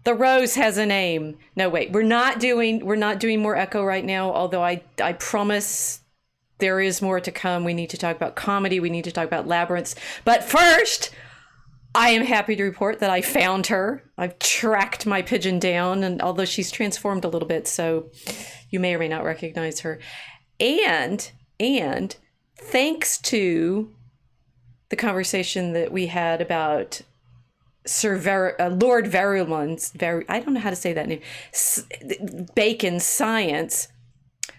The rose has a name. No, wait, we're not doing more echo right now, although I promise there is more to come. We need to talk about comedy. We need to talk about labyrinths. But first, I am happy to report that I found her. I've tracked my pigeon down, and although she's transformed a little bit, so you may or may not recognize her. And thanks to the conversation that we had about Lord Verulam's, I don't know how to say that name, Bacon's science,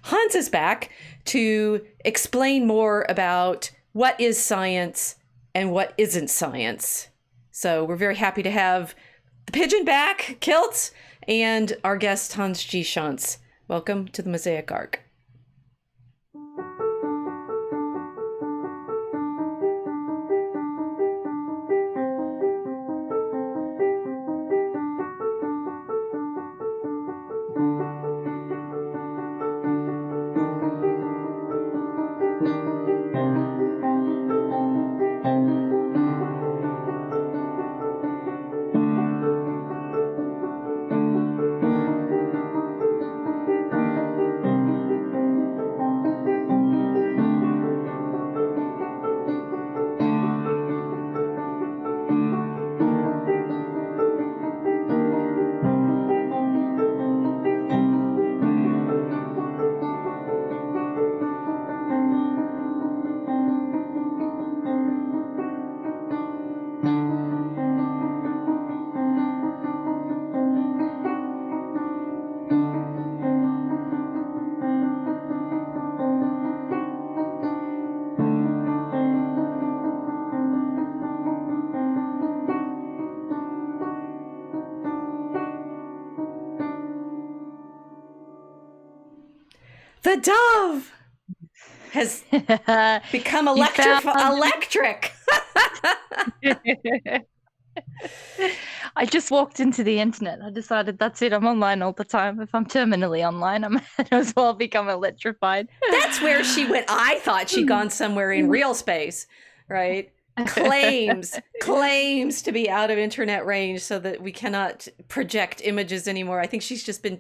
Hans is back to explain more about what is science and what isn't science. So we're very happy to have the pigeon back, Kilt, and our guest, Hans G. Schantz. Welcome to the Mosaic Arc. The dove has become electric. I just walked into the internet. I decided that's it. I'm online all the time. If I'm terminally online, I might as well become electrified. That's where she went. I thought she'd gone somewhere in real space, right? Claims to be out of internet range so that we cannot project images anymore. I think she's just been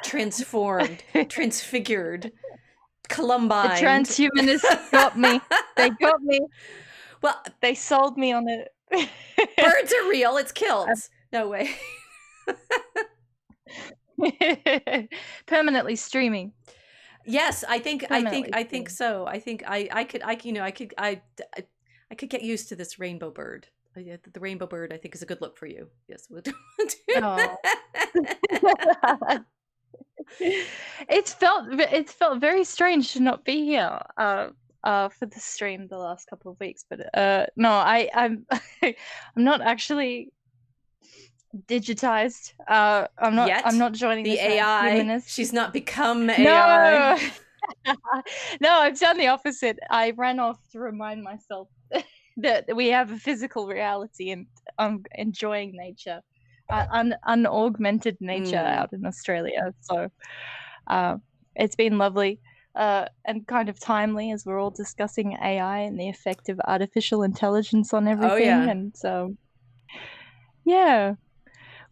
transformed, transfigured, Columbine. The transhumanists got me. They got me. Well, they sold me on it. Birds are real. It's kilts. No way. Permanently streaming. Yes, I think so. I think I could get used to this rainbow bird. The rainbow bird, I think, is a good look for you. Yes, we'll do. It's felt very strange to not be here for the stream the last couple of weeks, but no, I'm I'm not actually digitized. I'm not joining the AI. humanist. She's not become AI. No, I've done the opposite. I ran off to remind myself that we have a physical reality, and I'm enjoying nature. Unaugmented nature out in Australia. So it's been lovely and kind of timely as we're all discussing AI and the effect of artificial intelligence on everything. Oh, yeah. And so, yeah,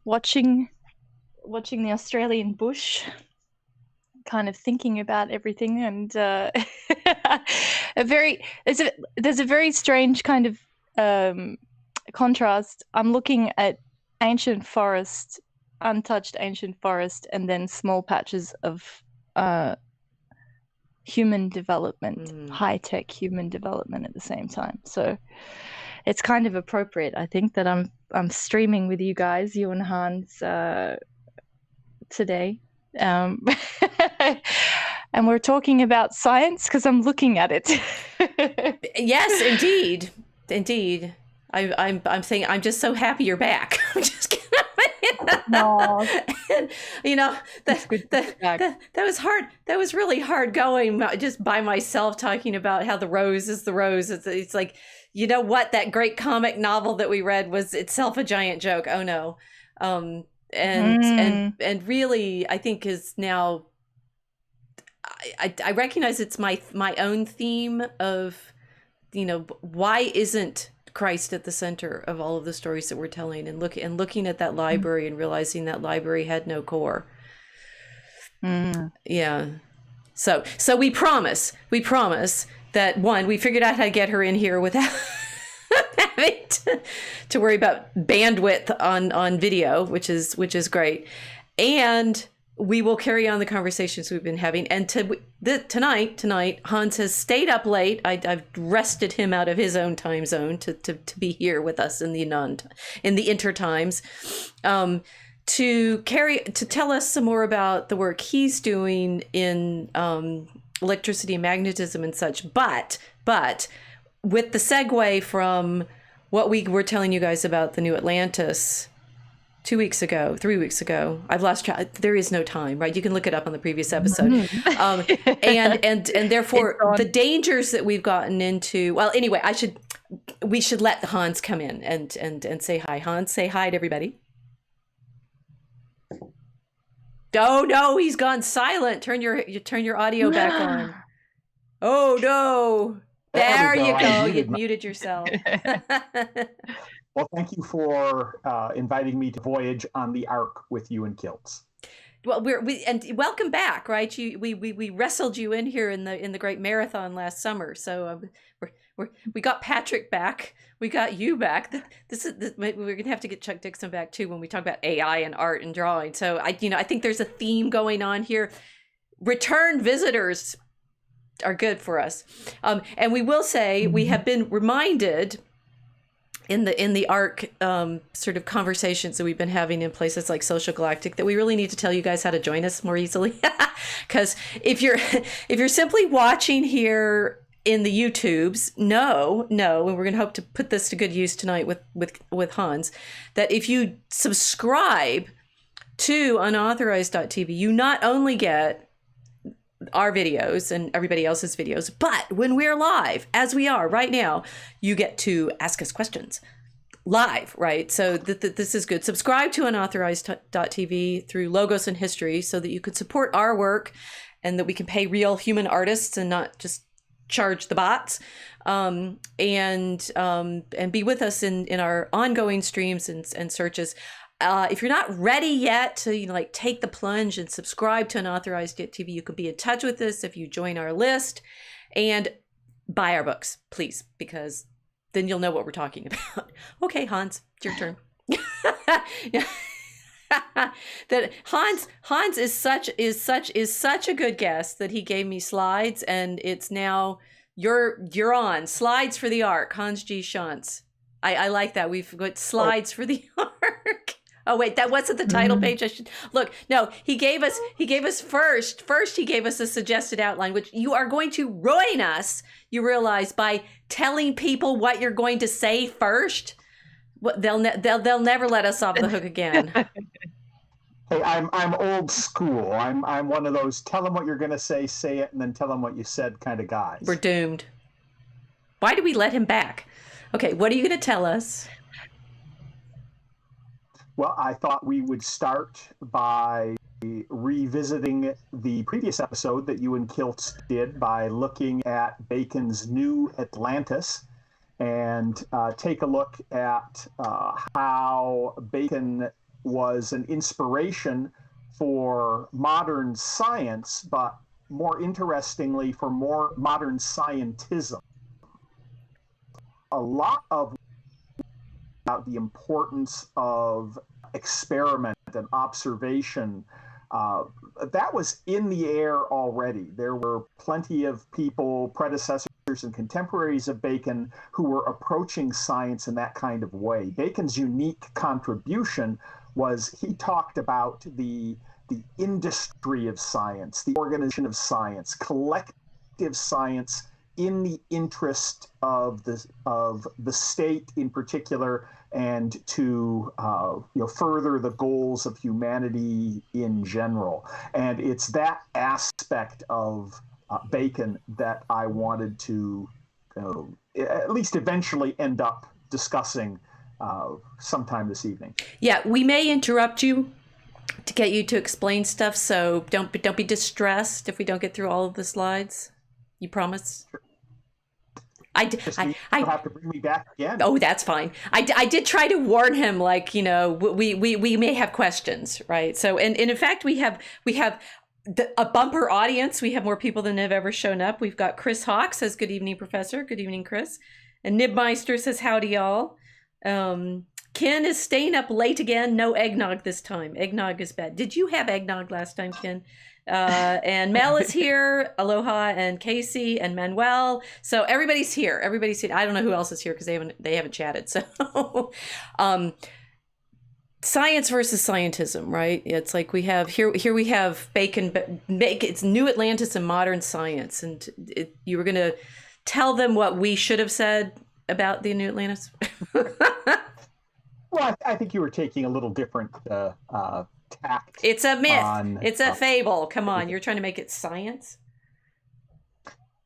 watching the Australian bush, kind of thinking about everything, and there's a very strange kind of contrast. I'm looking at ancient forest, untouched ancient forest, and then small patches of human development, high-tech human development at the same time. So it's kind of appropriate, I think, that I'm streaming with you guys, you and Hans, today. And we're talking about science because I'm looking at it. Yes, indeed. I'm saying I'm just so happy you're back. I'm just kidding. No. And, that was hard. That was really hard going just by myself, talking about how the rose is the rose. It's like, you know what? That great comic novel that we read was itself a giant joke. Oh no. And really, I think is now. I recognize it's my own theme of, why isn't Christ at the center of all of the stories that we're telling, and looking at that library and realizing that library had no core. Yeah. So we promise that, one, we figured out how to get her in here without having to worry about bandwidth on video, which is great. And we will carry on the conversations we've been having. And tonight, Hans has stayed up late. I've rested him out of his own time zone to be here with us in the intertimes, to tell us some more about the work he's doing in electricity and magnetism and such. But with the segue from what we were telling you guys about the New Atlantis 3 weeks ago, I've lost track. There is no time, right? You can look it up on the previous episode. And therefore the dangers that we've gotten into. Well, anyway, we should let Hans come in and say hi. Hans, say hi to everybody. Oh no, he's gone silent. Turn your audio back on. Oh no. There you go. You've muted yourself. Well, thank you for inviting me to voyage on the Ark with you and Kiltz. Well, and welcome back, right? We wrestled you in here in the Great Marathon last summer, so we got Patrick back, we got you back. We're gonna have to get Chuck Dixon back too when we talk about AI and art and drawing. So I think there's a theme going on here. Return visitors are good for us, and we will say we have been reminded in the ARC sort of conversations that we've been having in places like Social Galactic that we really need to tell you guys how to join us more easily. Because if you're simply watching here in the YouTubes, no, and we're going to hope to put this to good use tonight with Hans, that if you subscribe to unauthorized.tv, you not only get our videos and everybody else's videos, but when we're live, as we are right now, you get to ask us questions live, right? So this is good. Subscribe to unauthorized.tv through Logos and History so that you can support our work and that we can pay real human artists and not just charge the bots, and be with us in our ongoing streams and searches. If you're not ready yet to take the plunge and subscribe to Unauthorized TV, you can be in touch with us if you join our list and buy our books, please, because then you'll know what we're talking about. Okay, Hans, it's your turn. That Hans is such a good guest that he gave me slides, and it's now you're on slides for the Ark. Hans G. Schantz. I like that. We've got slides for the Ark. Oh wait, that wasn't the title page. I should look. No, he gave us first he gave us a suggested outline, which you are going to ruin us, you realize, by telling people what you're going to say first. They'll never let us off the hook again. Hey, I'm old school. I'm one of those tell them what you're going to say it, and then tell them what you said kind of guys. We're doomed. Why did we let him back? Okay, what are you going to tell us? Well, I thought we would start by revisiting the previous episode that you and Kiltz did by looking at Bacon's New Atlantis and take a look at how Bacon was an inspiration for modern science, but more interestingly, for more modern scientism. A lot of about the importance of experiment and observation, that was in the air already. There were plenty of people, predecessors and contemporaries of Bacon, who were approaching science in that kind of way. Bacon's unique contribution was he talked about the industry of science, the organization of science, collective science in the interest of the state in particular, and to further the goals of humanity in general. And it's that aspect of Bacon that I wanted to at least eventually end up discussing sometime this evening. Yeah, we may interrupt you to get you to explain stuff, so don't be distressed if we don't get through all of the slides. You promise? Sure. You'll have to bring me back again. Oh, that's fine. I did try to warn him, like, we may have questions, right? So, and in fact, we have a bumper audience. We have more people than have ever shown up. We've got Chris Hawk says, "Good evening, Professor." Good evening, Chris. And Nibmeister says, "Howdy, y'all." Ken is staying up late again. No eggnog this time. Eggnog is bad. Did you have eggnog last time, Ken? And Mel is here. Aloha, and Casey and Manuel. So everybody's here. Everybody's here. I don't know who else is here because they haven't chatted. So, science versus scientism, right? It's like we have here we have Bacon. It's New Atlantis and modern science, and you were going to tell them what we should have said about the New Atlantis. Well, I think you were taking a little different tact. It's a myth. It's a fable. Come on, you're trying to make it science.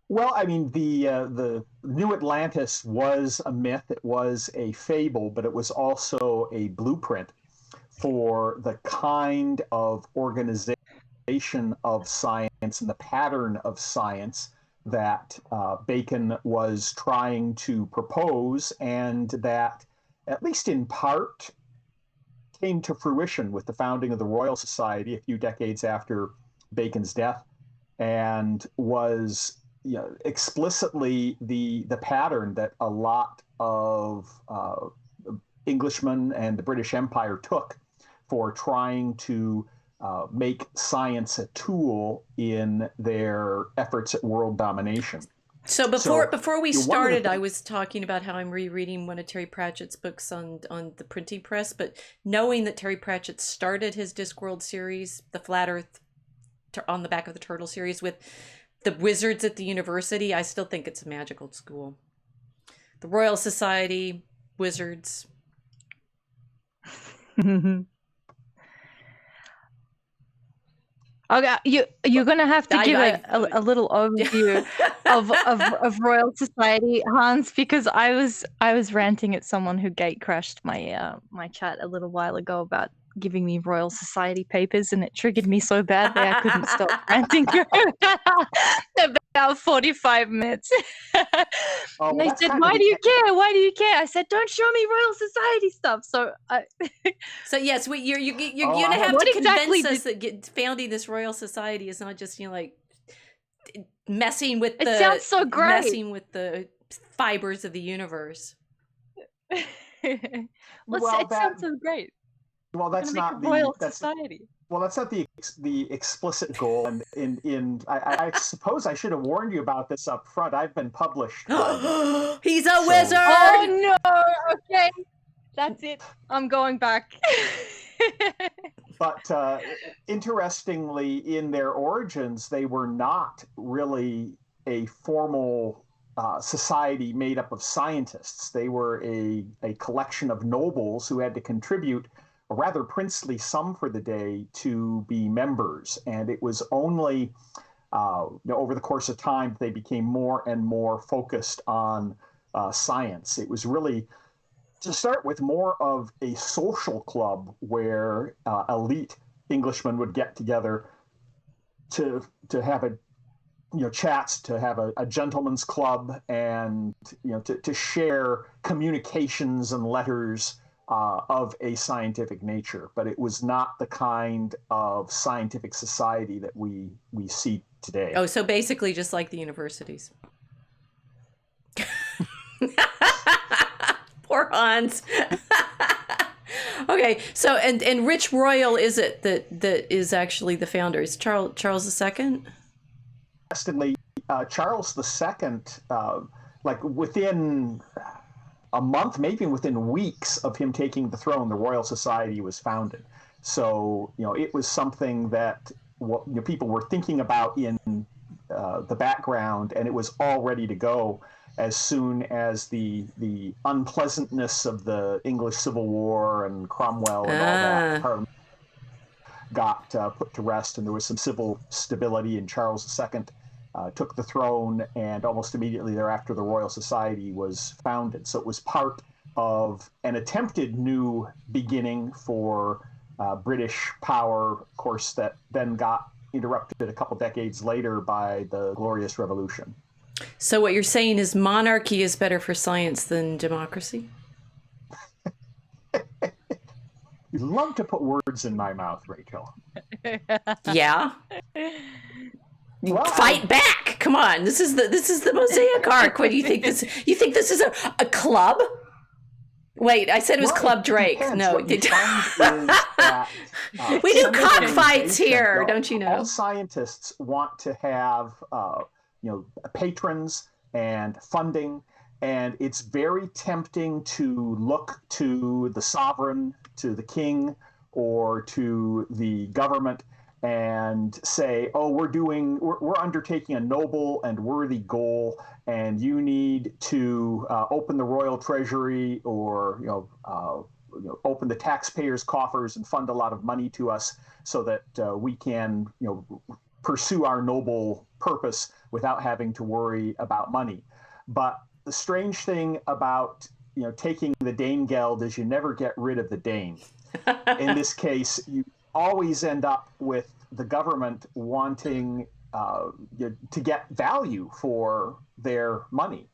Well, I mean, the New Atlantis was a myth. It was a fable, but it was also a blueprint for the kind of organization of science and the pattern of science that Bacon was trying to propose, and that, at least in part, came to fruition with the founding of the Royal Society a few decades after Bacon's death, and was explicitly the pattern that a lot of Englishmen and the British Empire took for trying to make science a tool in their efforts at world domination. So before we started, I was talking about how I'm rereading one of Terry Pratchett's books on the printing press, but knowing that Terry Pratchett started his Discworld series, the Flat Earth on the back of the Turtle series, with the wizards at the university, I still think it's a magical school. The Royal Society, wizards. Okay, you're gonna have to give a little overview of Royal Society, Hans, because I was ranting at someone who gate crashed my my chat a little while ago about giving me Royal Society papers, and it triggered me so badly I couldn't stop ranting for about 45 minutes. And they said, "Why do you care? Why do you care?" I said, "Don't show me Royal Society stuff." So, so yes, you're gonna have to convince us that founding this Royal Society is not just like messing with the. It sounds so great. Messing with the fibers of the universe. It sounds so great. Well, that's not the Royal Society. Well, that's not the explicit goal, and I suppose I should have warned you about this up front. I've been published. He's a wizard! Oh no! Okay, that's it. I'm going back. But interestingly, in their origins, they were not really a formal society made up of scientists. They were a collection of nobles who had to contribute a rather princely sum for the day to be members. And it was only over the course of time they became more and more focused on science. It was really, to start with, more of a social club where elite Englishmen would get together to have chats, to have a gentleman's club, and to share communications and letters of a scientific nature. But it was not the kind of scientific society that we see today. Oh, so basically just like the universities. Poor Hans. Okay, so and Rich Royal is it that is actually the founder? Is Charles II? Interestingly, Charles II, like within a month, maybe within weeks of him taking the throne, the Royal Society was founded. So it was something that people were thinking about in the background, and it was all ready to go as soon as the unpleasantness of the English Civil War and Cromwell and all that got put to rest, and there was some civil stability, and Charles II took the throne, and almost immediately thereafter the Royal Society was founded. So it was part of an attempted new beginning for British power, of course, that then got interrupted a couple decades later by the Glorious Revolution. So what you're saying is monarchy is better for science than democracy? You love to put words in my mouth, Rachel. Yeah. Well, Fight back! Come on, this is the Mosaic Ark. What do you think this? You think this is a club? Wait, I said it was Club Drake. No, what you find is that, we do some cockfights organizations, here, don't you know? All scientists want to have, patrons and funding, and it's very tempting to look to the sovereign, to the king, or to the government and say, oh, we're undertaking a noble and worthy goal, and you need to open the royal treasury, or open the taxpayers' coffers and fund a lot of money to us so that we can pursue our noble purpose without having to worry about money. But the strange thing about taking the Dane Geld is you never get rid of the Dane. In this case, you always end up with the government wanting to get value for their money.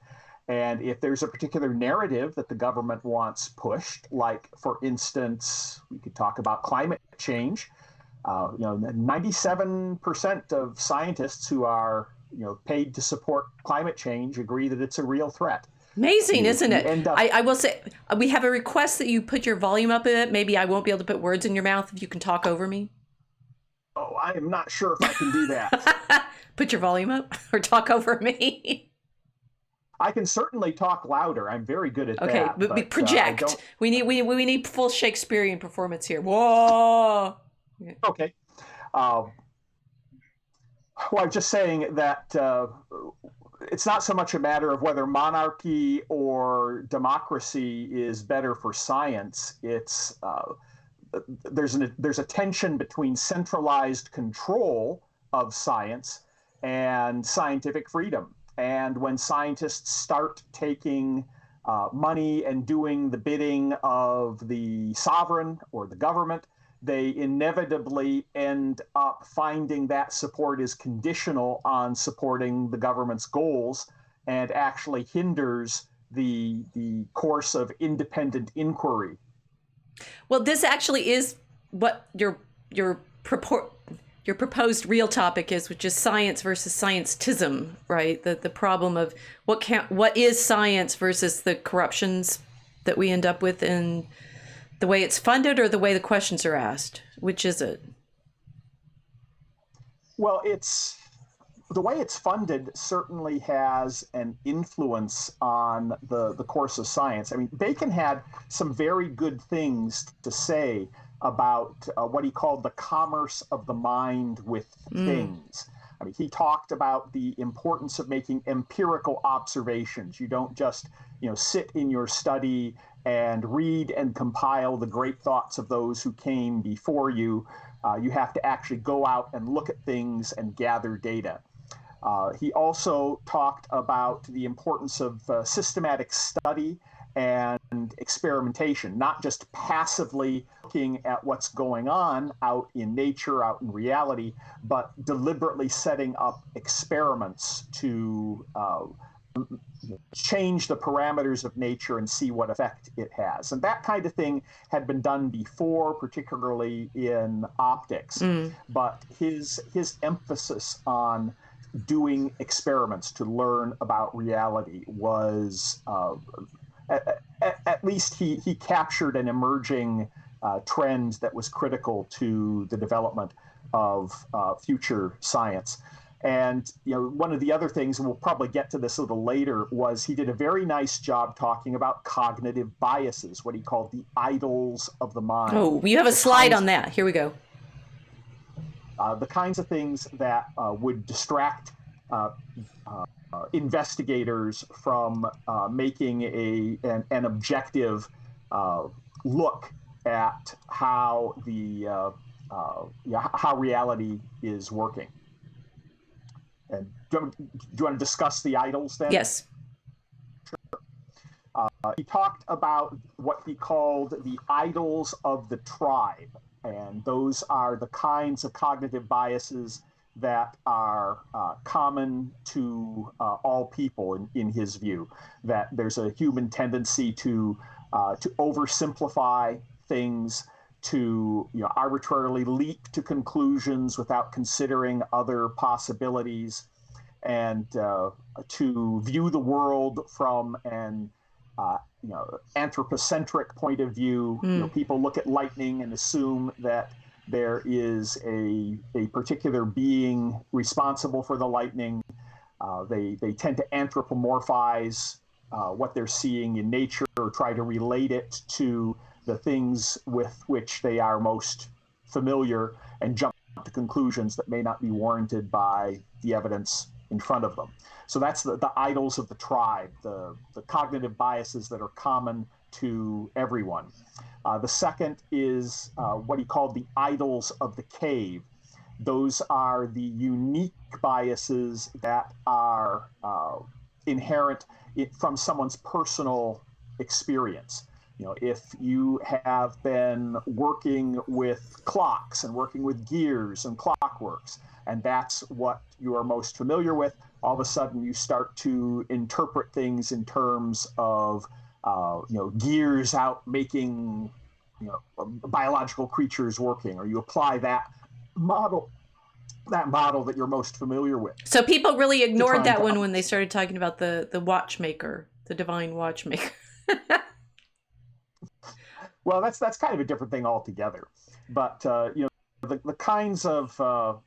And if there's a particular narrative that the government wants pushed, like, for instance, we could talk about climate change. 97% of scientists who are paid to support climate change agree that it's a real threat. Amazing, isn't it? I will say, we have a request that you put your volume up a bit. Maybe I won't be able to put words in your mouth if you can talk over me. Oh, I am not sure if I can do that. Put your volume up or talk over me. I can certainly talk louder. I'm very good at that. Okay, but project. We need full Shakespearean performance here. Whoa. Okay. Well, I'm just saying that it's not so much a matter of whether monarchy or democracy is better for science. It's there's a tension between centralized control of science and scientific freedom. And when scientists start taking money and doing the bidding of the sovereign or the government, they inevitably end up finding that support is conditional on supporting the government's goals, and actually hinders the course of independent inquiry. Well, this actually is what your proposed real topic is, which is science versus scientism, right? The problem of what is science versus the corruptions that we end up with in the way it's funded or the way the questions are asked. Which is it? Well, the way it's funded certainly has an influence on the course of science. I mean, Bacon had some very good things to say about what he called the commerce of the mind with things. I mean, he talked about the importance of making empirical observations. You don't just, sit in your study and read and compile the great thoughts of those who came before you. You have to actually go out and look at things and gather data. He also talked about the importance of systematic study and experimentation, not just passively looking at what's going on out in nature, out in reality, but deliberately setting up experiments to change the parameters of nature and see what effect it has. And that kind of thing had been done before, particularly in optics. But his emphasis on doing experiments to learn about reality was, at least he captured an emerging trend that was critical to the development of future science. And one of the other things, and we'll probably get to this a little later, was he did a very nice job talking about cognitive biases, what he called the idols of the mind. Oh, you have a slide on that. Here we go. The kinds of things that would distract investigators from making an objective look at how how reality is working. And do you want to discuss the idols then? Yes. Sure. He talked about what he called the idols of the tribe. And those are the kinds of cognitive biases that are common to all people in his view. That there's a human tendency to oversimplify things, to arbitrarily leap to conclusions without considering other possibilities, and to view the world from an anthropocentric point of view. People look at lightning and assume that there is a particular being responsible for the lightning. They tend to anthropomorphize what they're seeing in nature, or try to relate it to the things with which they are most familiar, and jump to conclusions that may not be warranted by the evidence in front of them. So that's the idols of the tribe, the cognitive biases that are common to everyone. The second is what he called the idols of the cave. Those are the unique biases that are inherent from someone's personal experience. If you have been working with clocks and working with gears and clockworks, and that's what you are most familiar with, all of a sudden you start to interpret things in terms of gears out making biological creatures working, or you apply that model that you're most familiar with. So people really ignored that one when they started talking about the watchmaker, the divine watchmaker. Well, that's kind of a different thing altogether. But the kinds of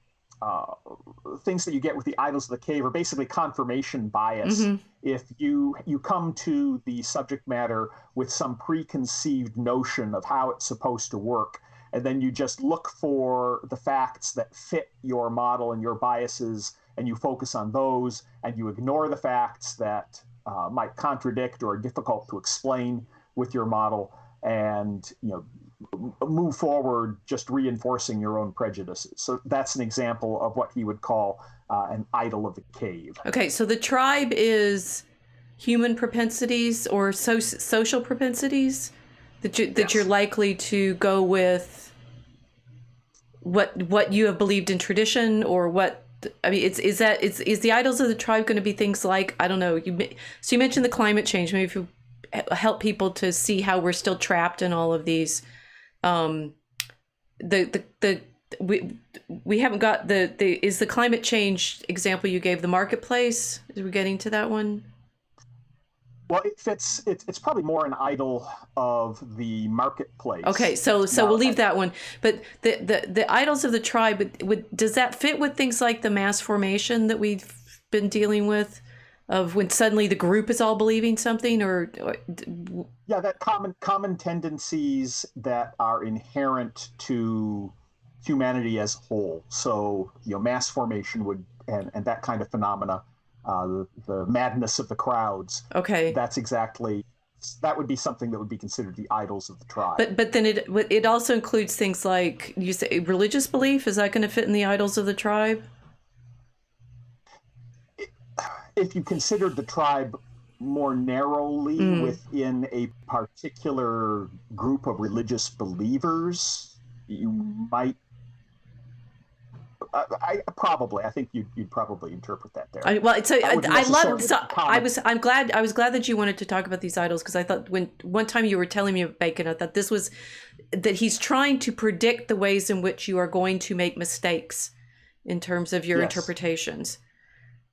things that you get with the idols of the cave are basically confirmation bias. Mm-hmm. If you come to the subject matter with some preconceived notion of how it's supposed to work, and then you just look for the facts that fit your model and your biases, and you focus on those, and you ignore the facts that might contradict or are difficult to explain with your model, and move forward just reinforcing your own prejudices. So that's an example of what he would call an idol of the cave. Okay, so the tribe is human propensities or social propensities that you're likely to go with what you have believed in tradition, or what I mean, is the idols of the tribe going to be things like, I don't know, you mentioned the climate change. Maybe if you help people to see how we're still trapped in all of these. We haven't got is the climate change example you gave the marketplace? Are we getting to that one? Well, it's probably more an idol of the marketplace. Okay, so we'll leave that one. But the idols of the tribe, does that fit with things like the mass formation that we've been dealing with, of when suddenly the group is all believing something, or yeah, that common tendencies that are inherent to humanity as a whole. So mass formation would and that kind of phenomena. The madness of the crowds. Okay. That would be something that would be considered the idols of the tribe. But then it also includes things like, you say, religious belief. Is that going to fit in the idols of the tribe? If you considered the tribe more narrowly within a particular group of religious believers, you might. I think you'd probably interpret that there. I'm glad that you wanted to talk about these idols, because I thought when one time you were telling me about Bacon, I thought that he's trying to predict the ways in which you are going to make mistakes in terms of your interpretations,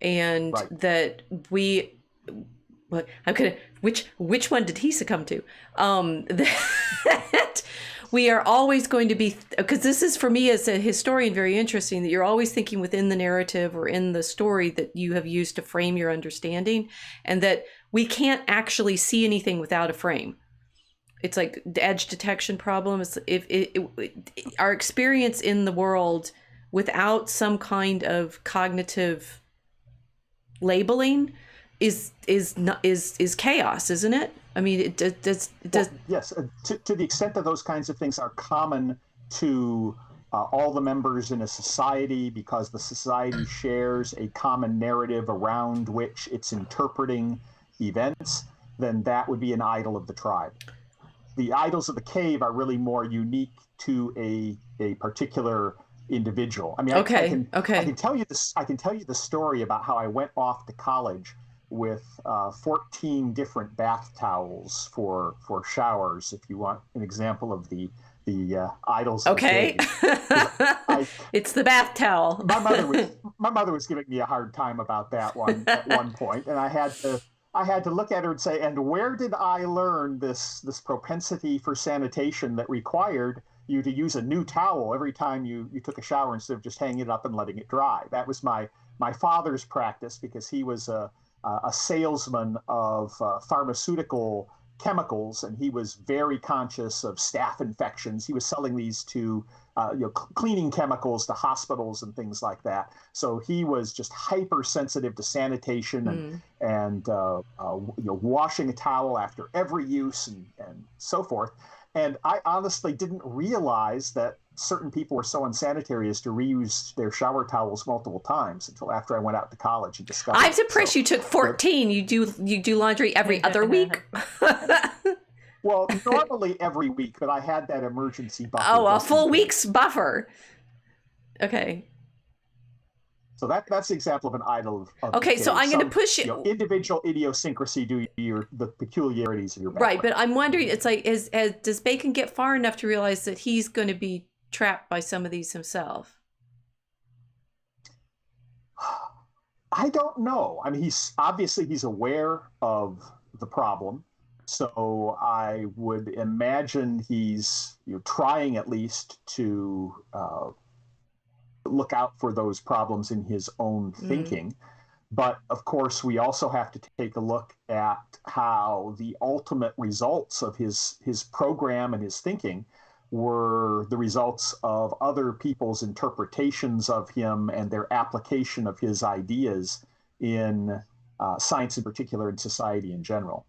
and that which one did he succumb to? That we are always going to be, because this is, for me as a historian, very interesting, that you're always thinking within the narrative or in the story that you have used to frame your understanding, and that we can't actually see anything without a frame. It's like the edge detection problem. If our experience in the world without some kind of cognitive labeling is chaos, isn't it? I mean, it does. Well, yes, to the extent that those kinds of things are common to all the members in a society, because the society shares a common narrative around which it's interpreting events, then that would be an idol of the tribe. The idols of the cave are really more unique to a particular individual. I mean, Okay. I Okay. can tell you this. I can tell you the story about how I went off to college with 14 different bath towels for showers. If you want an example of the idols of the Okay. day. 'Cause It's the bath towel. my mother was giving me a hard time about that one at one point, and I had to look at her and say, and where did I learn this propensity for sanitation that required you to use a new towel every time you took a shower instead of just hanging it up and letting it dry? That was my father's practice, because he was a salesman of pharmaceutical chemicals, and he was very conscious of staph infections. He was selling these to cleaning chemicals to hospitals and things like that. So he was just hypersensitive to sanitation and washing a towel after every use and so forth. And I honestly didn't realize that certain people were so unsanitary as to reuse their shower towels multiple times until after I went out to college and discovered. I'm surprised you took 14. You do laundry every other week. Well, normally every week, but I had that emergency buffer. Oh, a full week's buffer. Okay. So that's the example of an idol. Okay, so I'm going to push you. Individual idiosyncrasy due to the peculiarities of your background. Right, but I'm wondering, it's like, does Bacon get far enough to realize that he's going to be trapped by some of these himself? I don't know. I mean, he's aware of the problem, so I would imagine he's trying at least to look out for those problems in his own thinking. But of course, we also have to take a look at how the ultimate results of his program and his thinking were the results of other people's interpretations of him and their application of his ideas in science in particular and society in general.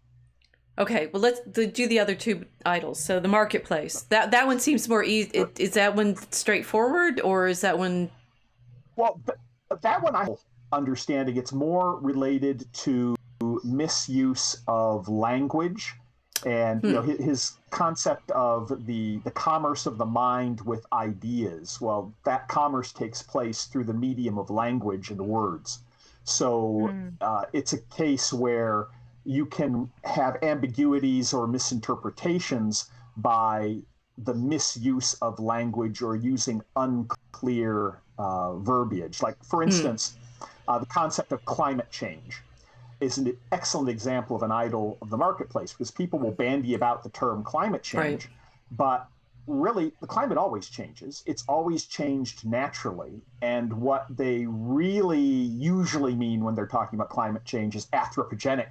Okay, well, let's do the other two idols. So the marketplace. That one seems more easy. Is that one straightforward, or is that one? Well, that one, I understanding, it's more related to misuse of language, and his concept of the commerce of the mind with ideas. Well, that commerce takes place through the medium of language and words. So it's a case where you can have ambiguities or misinterpretations by the misuse of language or using unclear verbiage. Like, for instance, the concept of climate change is an excellent example of an idol of the marketplace, because people will bandy about the term climate change, but really the climate always changes. It's always changed naturally. And what they really usually mean when they're talking about climate change is anthropogenic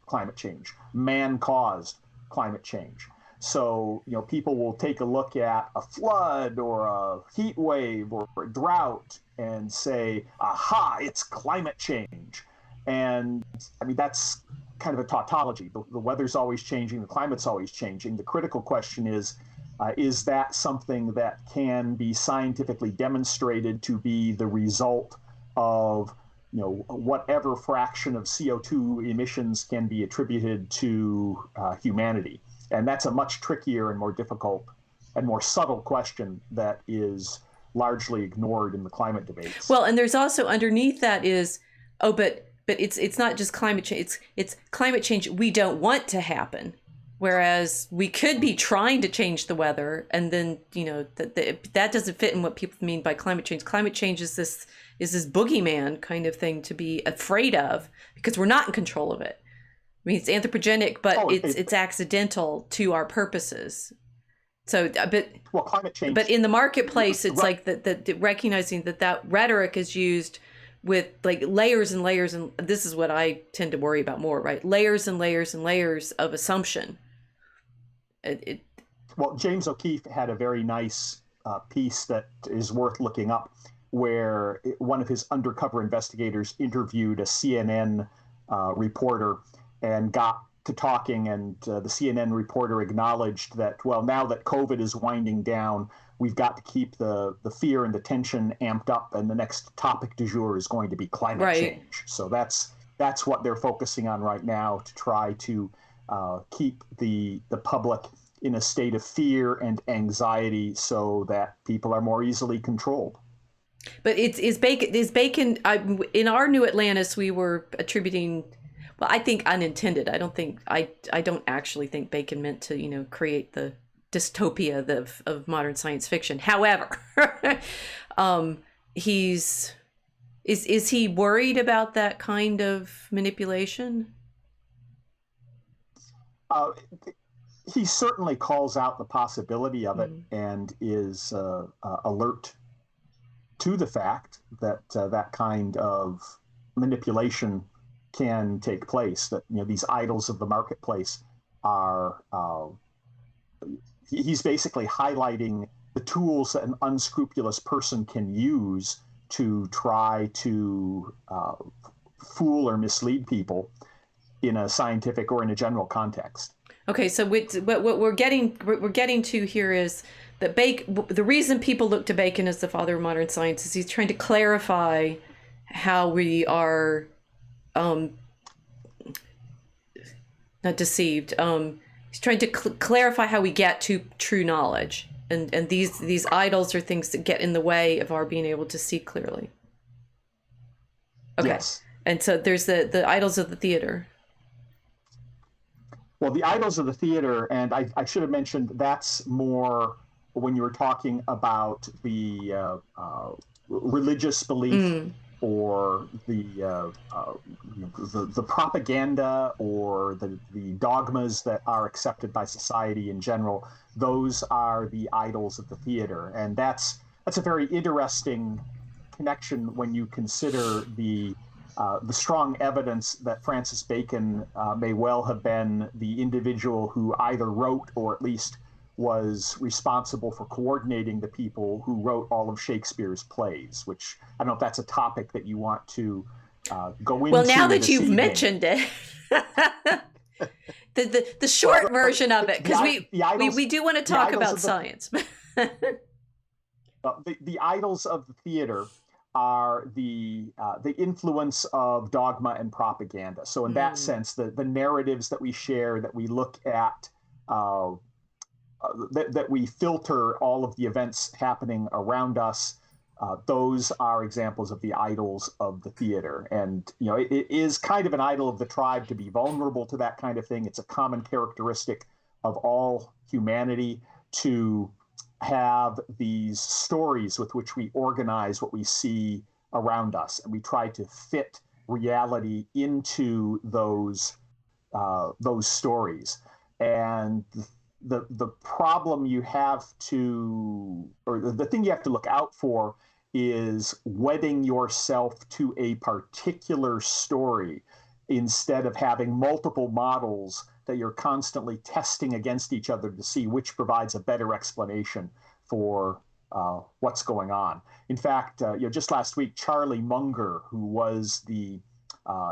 climate change, man-caused climate change. So, people will take a look at a flood or a heat wave or a drought and say, aha, it's climate change. And I mean, that's kind of a tautology. The weather's always changing, the climate's always changing. The critical question is that something that can be scientifically demonstrated to be the result of whatever fraction of CO2 emissions can be attributed to humanity? And that's a much trickier and more difficult and more subtle question that is largely ignored in the climate debates. Well, and there's also underneath that is, but it's not just climate change. It's climate change we don't want to happen. Whereas we could be trying to change the weather, and then that doesn't fit in what people mean by climate change. Climate change is this boogeyman kind of thing to be afraid of, because we're not in control of it. I mean, it's anthropogenic, but it's accidental to our purposes. So, climate change. But in the marketplace, it's like the recognizing that rhetoric is used with like layers and layers, and this is what I tend to worry about more, right? Layers and layers and layers of assumption. Well, James O'Keefe had a very nice piece that is worth looking up, where one of his undercover investigators interviewed a CNN reporter and got to talking, and the CNN reporter acknowledged that, well, now that COVID is winding down, we've got to keep the fear and the tension amped up, and the next topic du jour is going to be climate change. So that's what they're focusing on right now, to try to keep the public in a state of fear and anxiety so that people are more easily controlled. But is Bacon in our New Atlantis, we were attributing, well, I think unintended. I don't actually think Bacon meant to, create the dystopia of modern science fiction. However, is he worried about that kind of manipulation? He certainly calls out the possibility of it and is alert to the fact that that kind of manipulation can take place, that these idols of the marketplace are he's basically highlighting the tools that an unscrupulous person can use to try to fool or mislead people in a scientific or in a general context. Okay, so what we're getting to here is that the reason people look to Bacon as the father of modern science is he's trying to clarify how we are not deceived. He's trying to clarify how we get to true knowledge, and these idols are things that get in the way of our being able to see clearly. Okay, yes. And so there's the idols of the theater. Well, the idols of the theater, and I should have mentioned that's more when you were talking about the religious belief or the propaganda or the dogmas that are accepted by society in general. Those are the idols of the theater, and that's a very interesting connection when you consider the strong evidence that Francis Bacon may well have been the individual who either wrote or at least was responsible for coordinating the people who wrote all of Shakespeare's plays, which I don't know if that's a topic that you want to go into. Well, now that you've mentioned it, the short version of it, because we do want to talk about science. The idols of the theater are the influence of dogma and propaganda. So in that sense, the narratives that we share, that we look at, that we filter all of the events happening around us, those are examples of the idols of the theater. And it is kind of an idol of the tribe to be vulnerable to that kind of thing. It's a common characteristic of all humanity to have these stories with which we organize what we see around us, and we try to fit reality into those stories. And the problem you have to, or the thing you have to look out for, is wedding yourself to a particular story instead of having multiple models that you're constantly testing against each other to see which provides a better explanation for what's going on. In fact, just last week, Charlie Munger, who was the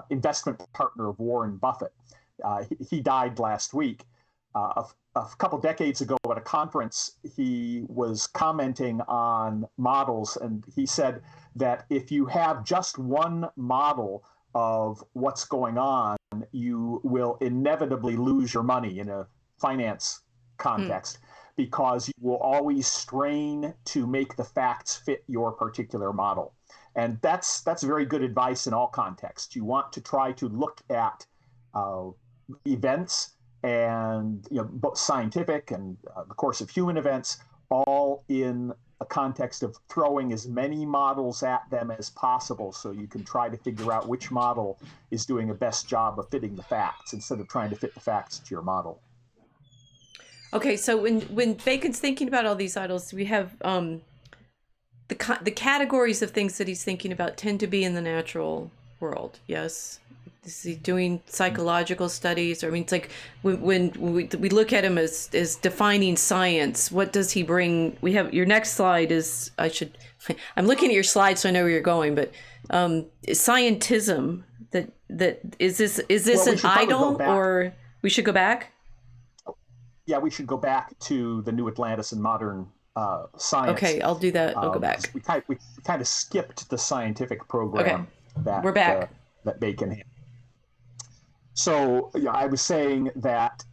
investment partner of Warren Buffett, he died last week. A couple decades ago at a conference, he was commenting on models, and he said that if you have just one model of what's going on, you will inevitably lose your money in a finance context because you will always strain to make the facts fit your particular model. And that's very good advice in all contexts. You want to try to look at events and both scientific and the course of human events, all in a context of throwing as many models at them as possible, so you can try to figure out which model is doing a best job of fitting the facts instead of trying to fit the facts to your model. Okay, so when Bacon's thinking about all these idols, we have the categories of things that he's thinking about tend to be in the natural world. Yes. Is he doing psychological studies? Or I mean, it's like when we look at him as defining science, what does he bring? We have your next slide is I'm looking at your slide so I know where you're going, but scientism. That is this an idol, or we should go back? Yeah, we should go back to the New Atlantis and modern science. Okay, I'll do that. I'll go back. We kind of skipped the scientific program. Okay. We're back. That Bacon had. So I was saying that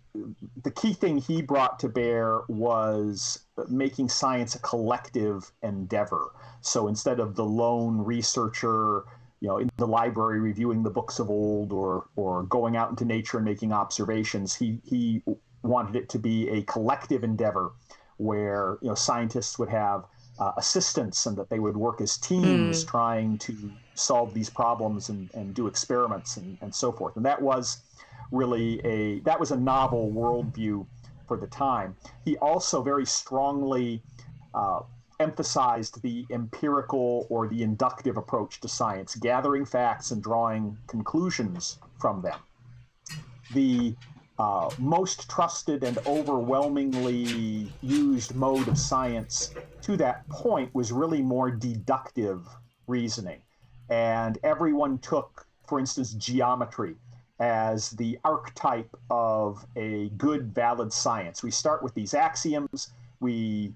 the key thing he brought to bear was making science a collective endeavor. So instead of the lone researcher, in the library reviewing the books of old, or going out into nature and making observations, he wanted it to be a collective endeavor where scientists would have assistants, and that they would work as teams trying to solve these problems and do experiments and so forth. And that was really a novel worldview for the time. He also very strongly emphasized the empirical or the inductive approach to science, gathering facts and drawing conclusions from them. The most trusted and overwhelmingly used mode of science to that point was really more deductive reasoning. And everyone took, for instance, geometry as the archetype of a good, valid science. We start with these axioms. We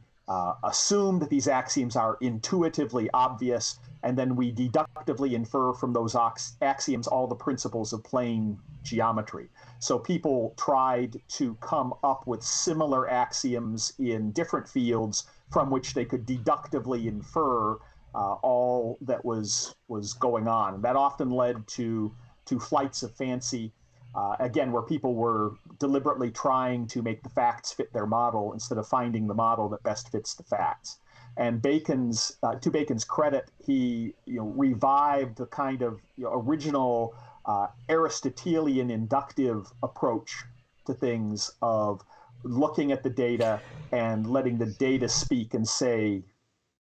assume that these axioms are intuitively obvious, and then we deductively infer from those axioms all the principles of plane geometry. So people tried to come up with similar axioms in different fields from which they could deductively infer all that was going on. And that often led to flights of fancy, again, where people were deliberately trying to make the facts fit their model instead of finding the model that best fits the facts. And to Bacon's credit, he revived the kind of original Aristotelian inductive approach to things of looking at the data and letting the data speak and say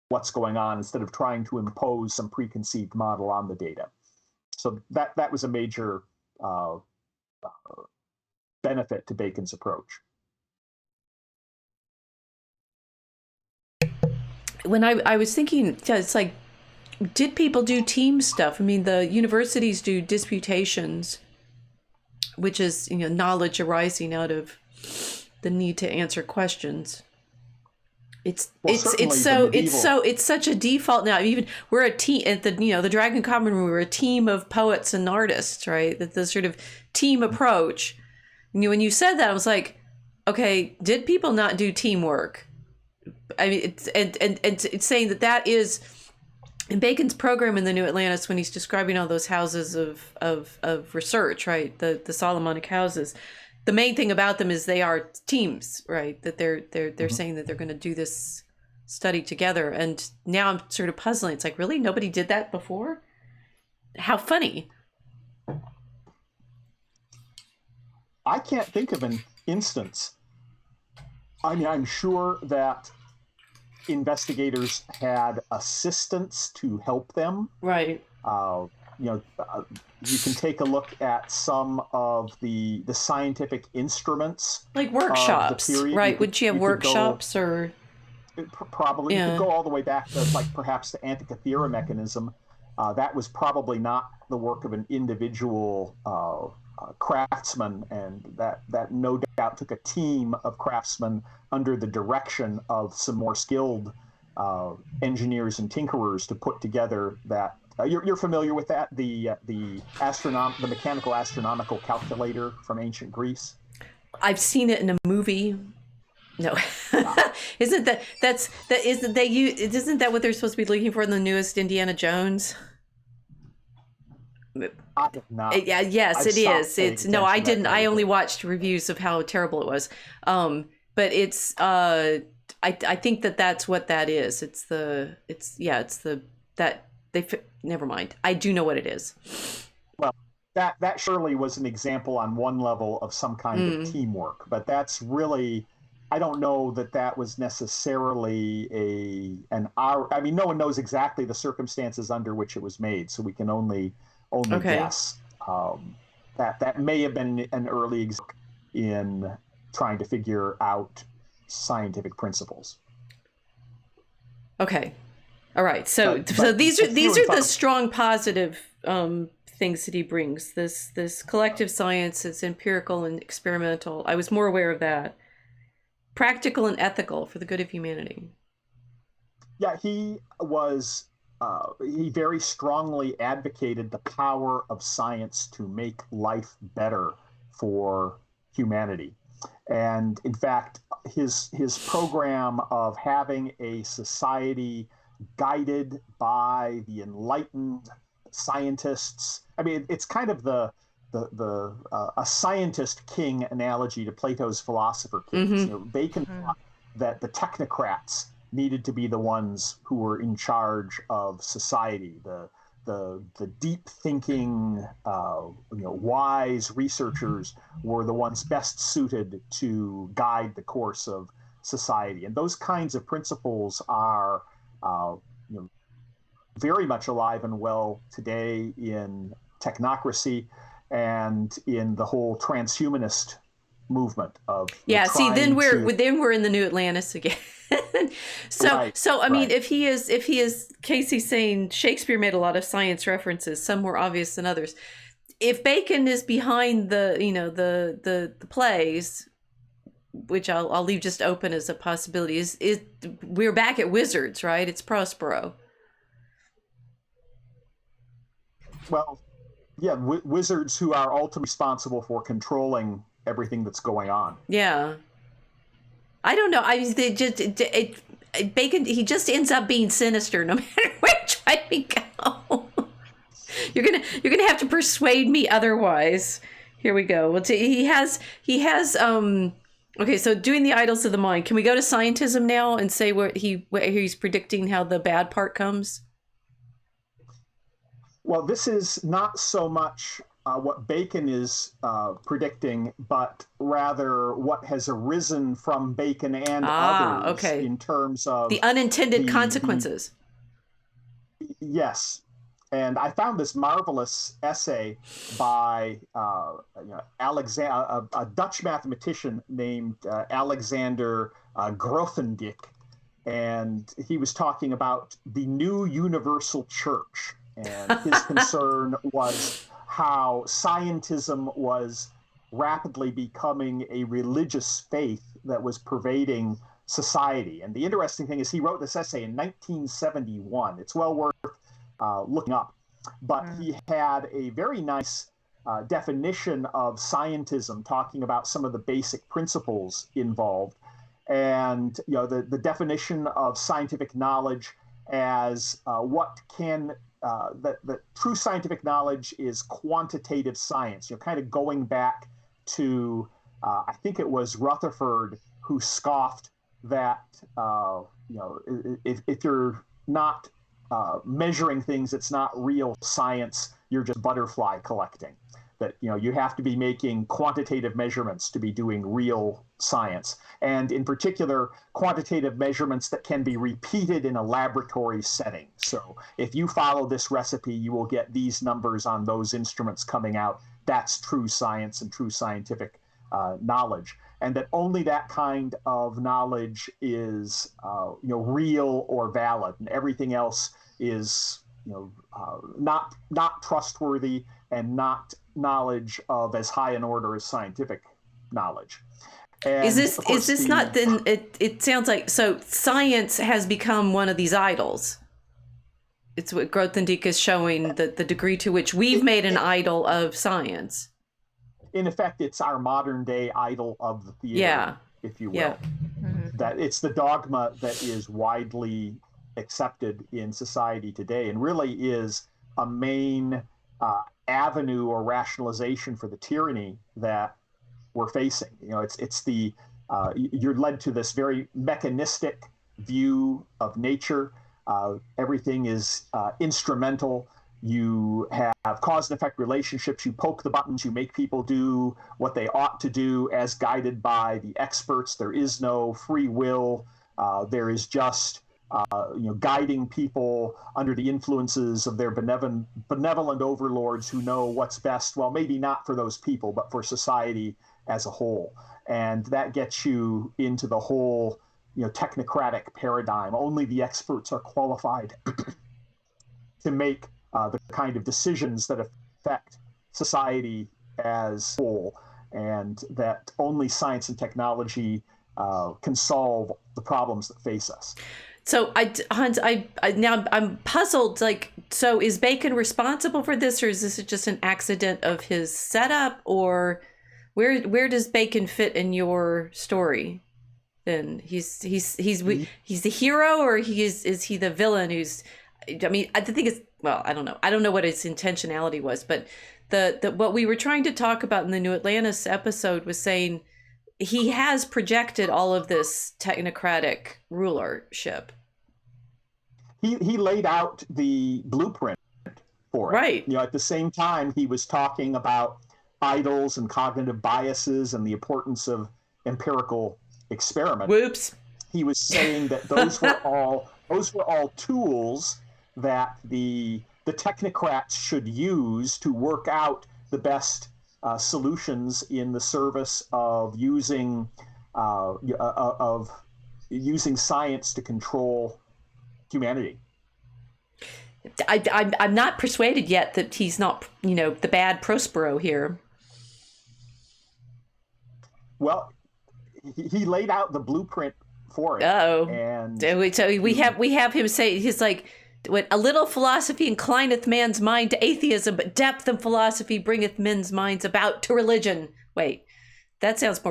what's going on instead of trying to impose some preconceived model on the data. So that was a major benefit to Bacon's approach. When I was thinking, it's like, did people do team stuff? I mean, the universities do disputations, which is knowledge arising out of the need to answer questions. It's such a default now. Even we're a team at the Dragon Common Room. We're a team of poets and artists, right? That the sort of team approach. When you said that, I was like, okay, did people not do teamwork? I mean, it's saying that is in Bacon's program in the New Atlantis when he's describing all those houses of research, right? The Solomonic houses. The main thing about them is they are teams, right? That they're saying that they're going to do this study together. And now I'm sort of puzzling. It's like, really? Nobody did that before? How funny. I can't think of an instance. I mean, I'm sure that investigators had assistants to help them. Right. You can take a look at some of the scientific instruments, like workshops, right? Would you have workshops or? Probably. You could go all the way back to perhaps the Antikythera mechanism. That was probably not the work of an individual craftsman, and that no doubt took a team of craftsmen under the direction of some more skilled engineers and tinkerers to put together that. You're familiar with that, the mechanical astronomical calculator from ancient Greece? I've seen it in a movie. No, isn't that what they're supposed to be looking for in the newest Indiana Jones? I did not. Yes, it is. It's no, I didn't. I only watched reviews of how terrible it was. But it's I think that's what that is. Never mind. I do know what it is. Well, that surely was an example on one level of some kind of teamwork, but that's really, I don't know that was necessarily I mean, no one knows exactly the circumstances under which it was made, so we can only guess. That may have been an early example in trying to figure out scientific principles. Okay. All right, so these are the strong positive things that he brings. This collective science is empirical and experimental. I was more aware of that. Practical and ethical for the good of humanity. Yeah, he was. He very strongly advocated the power of science to make life better for humanity. And in fact, his program of having a society guided by the enlightened scientists. I mean, it's kind of a scientist king analogy to Plato's philosopher kings. Bacon thought that the technocrats needed to be the ones who were in charge of society, the deep thinking, wise researchers were the ones best suited to guide the course of society. And those kinds of principles are very much alive and well today in technocracy and in the whole transhumanist movement of then we're in the New Atlantis again. I mean, if he is Casey's saying Shakespeare made a lot of science references, some more obvious than others. If Bacon is behind the plays, which I'll leave just open as a possibility, is we're back at wizards, right? It's Prospero. Well, yeah, wizards who are ultimately responsible for controlling everything that's going on. Yeah. I don't know. Bacon, he just ends up being sinister no matter which way we go. You're gonna have to persuade me otherwise. Here we go. Well, he has okay, so doing the idols of the mind. Can we go to Scientism now and say where he's predicting how the bad part comes? Well, this is not so much what Bacon is predicting, but rather what has arisen from Bacon and others in terms of the unintended consequences. Yes. And I found this marvelous essay by Alexander, a Dutch mathematician named Alexander Grothendieck, and he was talking about the new universal church. And his concern was how scientism was rapidly becoming a religious faith that was pervading society. And the interesting thing is he wrote this essay in 1971. It's well worth looking up. But he had a very nice definition of scientism, talking about some of the basic principles involved. And the definition of scientific knowledge as that true scientific knowledge is quantitative science. Kind of going back to I think it was Rutherford who scoffed that if you're not measuring things, it's not real science. You're just butterfly collecting. That you have to be making quantitative measurements to be doing real science, and in particular quantitative measurements that can be repeated in a laboratory setting. So if you follow this recipe, you will get these numbers on those instruments coming out. That's true science and true scientific knowledge, and that only that kind of knowledge is real or valid, and everything else is not trustworthy and not knowledge of as high an order as scientific knowledge. And is this not then? It sounds like so science has become one of these idols. It's what Grothendieck is showing, the degree to which we've made an idol of science. In effect, it's our modern day idol of the theater, if you will. Yeah. That it's the dogma that is widely accepted in society today, and really is a main avenue or rationalization for the tyranny that we're facing. It's the you're led to this very mechanistic view of nature. Everything is instrumental. You have cause and effect relationships. You poke the buttons. You make people do what they ought to do as guided by the experts. There is no free will. There is just guiding people under the influences of their benevolent overlords who know what's best. Well, maybe not for those people, but for society as a whole. And that gets you into the whole, technocratic paradigm. Only the experts are qualified to make the kind of decisions that affect society as a whole, and that only science and technology can solve the problems that face us. So Hans, now I'm puzzled. So is Bacon responsible for this, or is this just an accident of his setup, or where does Bacon fit in your story? Then he's the hero, or is he the villain who's, I mean, I think it's, well, I don't know what his intentionality was, but the what we were trying to talk about in the New Atlantis episode was saying he has projected all of this technocratic rulership. He laid out the blueprint for it. Right. You know, at the same time, he was talking about idols and cognitive biases and the importance of empirical experiment. Whoops. He was saying that those were all tools that the technocrats should use to work out the best solutions in the service of using science to control humanity. I'm not persuaded yet that he's not, the bad Prospero here. Well, he laid out the blueprint for it. Oh, and so we have him say, he's like, "What a little philosophy inclineth man's mind to atheism, but depth of philosophy bringeth men's minds about to religion." Wait, that sounds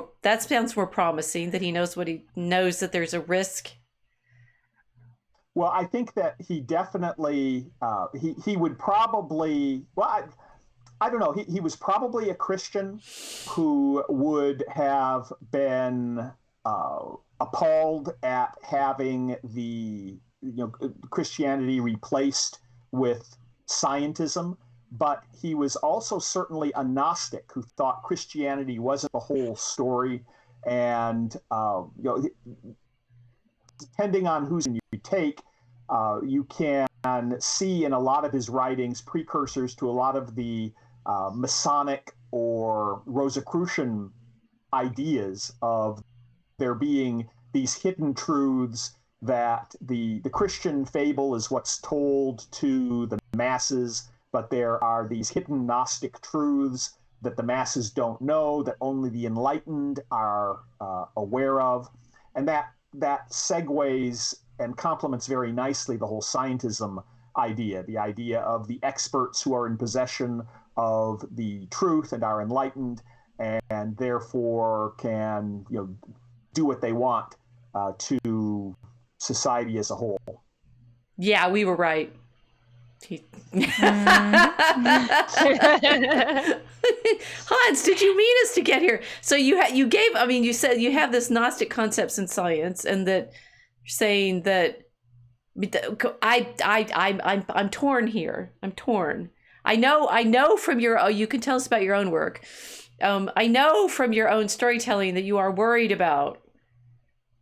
more promising. That he knows that there's a risk. Well, I think that he definitely he would probably, well, I don't know. He was probably a Christian who would have been appalled at having Christianity replaced with scientism, but he was also certainly a Gnostic who thought Christianity wasn't the whole story, and depending on whose you take, you can see in a lot of his writings precursors to a lot of the Masonic or Rosicrucian ideas of there being these hidden truths, that the Christian fable is what's told to the masses, but there are these hidden Gnostic truths that the masses don't know, that only the enlightened are aware of. And that segues and complements very nicely the whole scientism idea, the idea of the experts who are in possession of the truth and are enlightened, and therefore can do what they want to society as a whole. Yeah, we were right. Hans, did you mean us to get here? So you said you have this Gnostic concepts in science, and that you're saying that I'm torn here. I'm torn. I know from you can tell us about your own work. I know from your own storytelling that you are worried about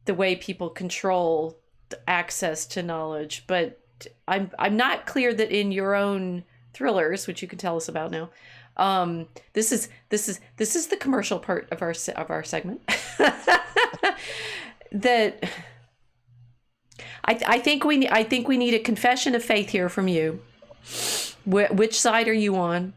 the way people control access to knowledge, but I'm not clear that in your own thrillers, which you can tell us about now. This is the commercial part of our segment. That I think we need a confession of faith here from you. Which side are you on?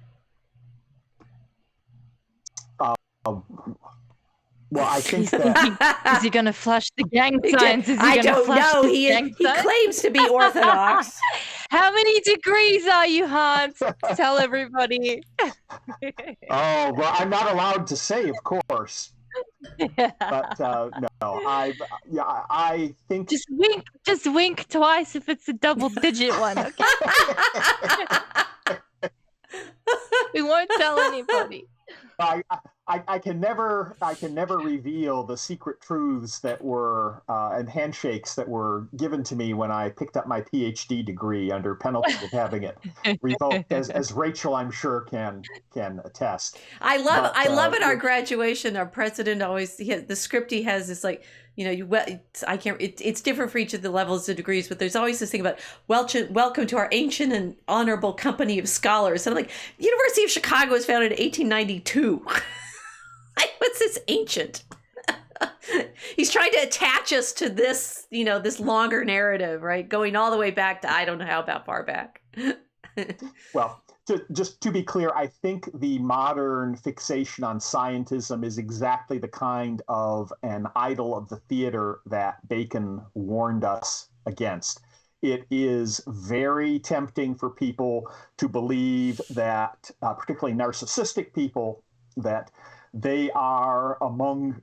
Well, I think that is he going to flush the gang signs? I don't know. He claims to be Orthodox. How many degrees are you, Hans? Tell everybody. Oh, well, I'm not allowed to say, of course. But no, I think just wink twice if it's a double-digit one. Okay. We won't tell anybody. I can never reveal the secret truths that were and handshakes that were given to me when I picked up my PhD degree under penalty of having it revoked, as Rachel, I'm sure, can attest. I love at our graduation, our president always the script he has is like, it's different for each of the levels of degrees, but there's always this thing about welcome to our ancient and honorable company of scholars. And I'm like, University of Chicago was founded in 1892. What's this ancient? He's trying to attach us to this, this longer narrative, right? Going all the way back to I don't know how far back. Well, just to be clear, I think the modern fixation on scientism is exactly the kind of an idol of the theater that Bacon warned us against. It is very tempting for people to believe that, particularly narcissistic people, that They are among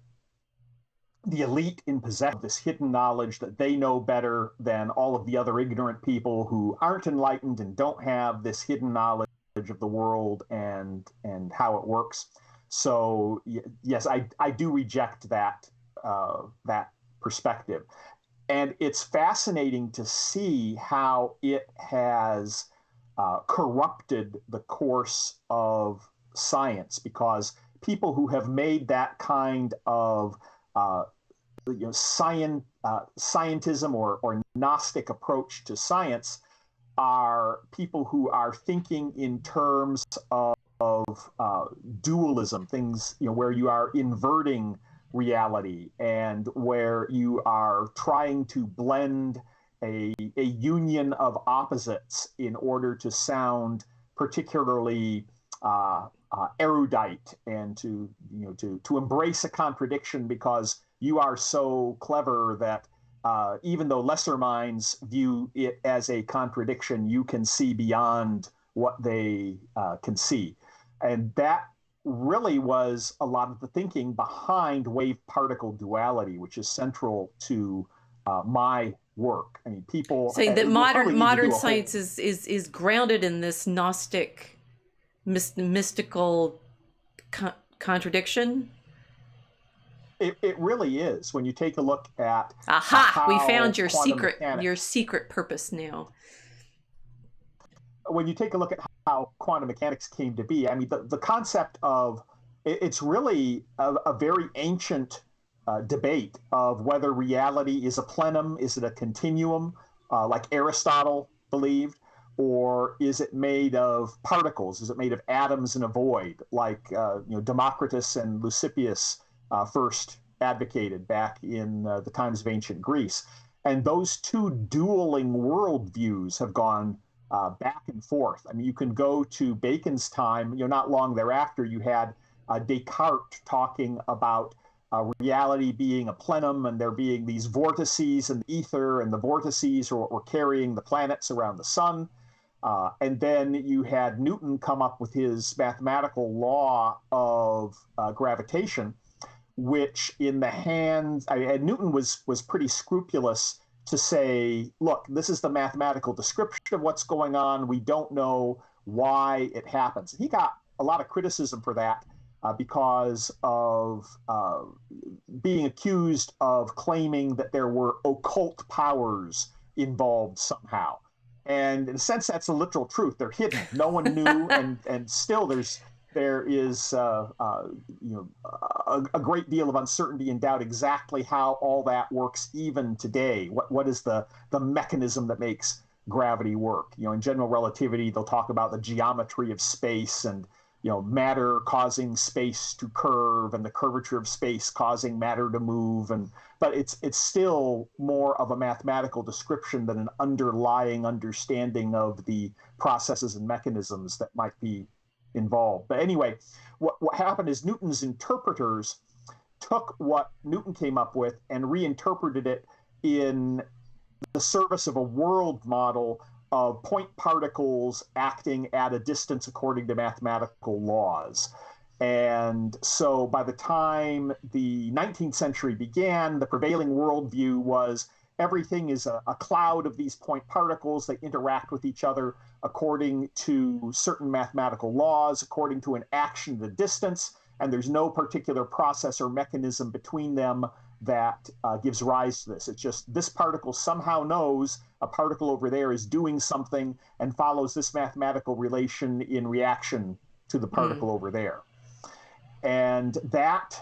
the elite in possession of this hidden knowledge that they know better than all of the other ignorant people who aren't enlightened and don't have this hidden knowledge of the world and how it works. So yes, I do reject that that perspective, and it's fascinating to see how it has corrupted the course of science, because people who have made that kind of scientism or Gnostic approach to science are people who are thinking in terms of dualism, things where you are inverting reality and where you are trying to blend a union of opposites in order to sound particularly erudite and to embrace a contradiction because you are so clever that even though lesser minds view it as a contradiction, you can see beyond what they can see. And that really was a lot of the thinking behind wave-particle duality, which is central to my work. I mean, people saying that modern science is grounded in this Gnostic mystical contradiction. It really is. When you take a look at we found your secret purpose now. When you take a look at how quantum mechanics came to be, I mean, the concept of it's really a very ancient debate of whether reality is a plenum, is it a continuum, like Aristotle believed, or is it made of particles? Is it made of atoms in a void, like Democritus and Leucippus first advocated back in the times of ancient Greece? And those two dueling worldviews have gone back and forth. I mean, you can go to Bacon's time. Not long thereafter, you had Descartes talking about reality being a plenum and there being these vortices in the ether, and the vortices were carrying the planets around the sun. And then you had Newton come up with his mathematical law of gravitation, which in the hands, Newton was pretty scrupulous to say, look, this is the mathematical description of what's going on. We don't know why it happens. He got a lot of criticism for that because of being accused of claiming that there were occult powers involved somehow. And in a sense, that's a literal truth. They're hidden. No one knew, and still there is a great deal of uncertainty and doubt exactly how all that works even today. What is the mechanism that makes gravity work? In general relativity, they'll talk about the geometry of space and matter causing space to curve and the curvature of space causing matter to move. But it's still more of a mathematical description than an underlying understanding of the processes and mechanisms that might be involved. But anyway, what happened is Newton's interpreters took what Newton came up with and reinterpreted it in the service of a world model of point particles acting at a distance according to mathematical laws. And so by the time the 19th century began, the prevailing worldview was everything is a cloud of these point particles. They interact with each other according to certain mathematical laws, according to an action at a distance, and there's no particular process or mechanism between them that gives rise to this. It's just this particle somehow knows a particle over there is doing something and follows this mathematical relation in reaction to the particle over there. And that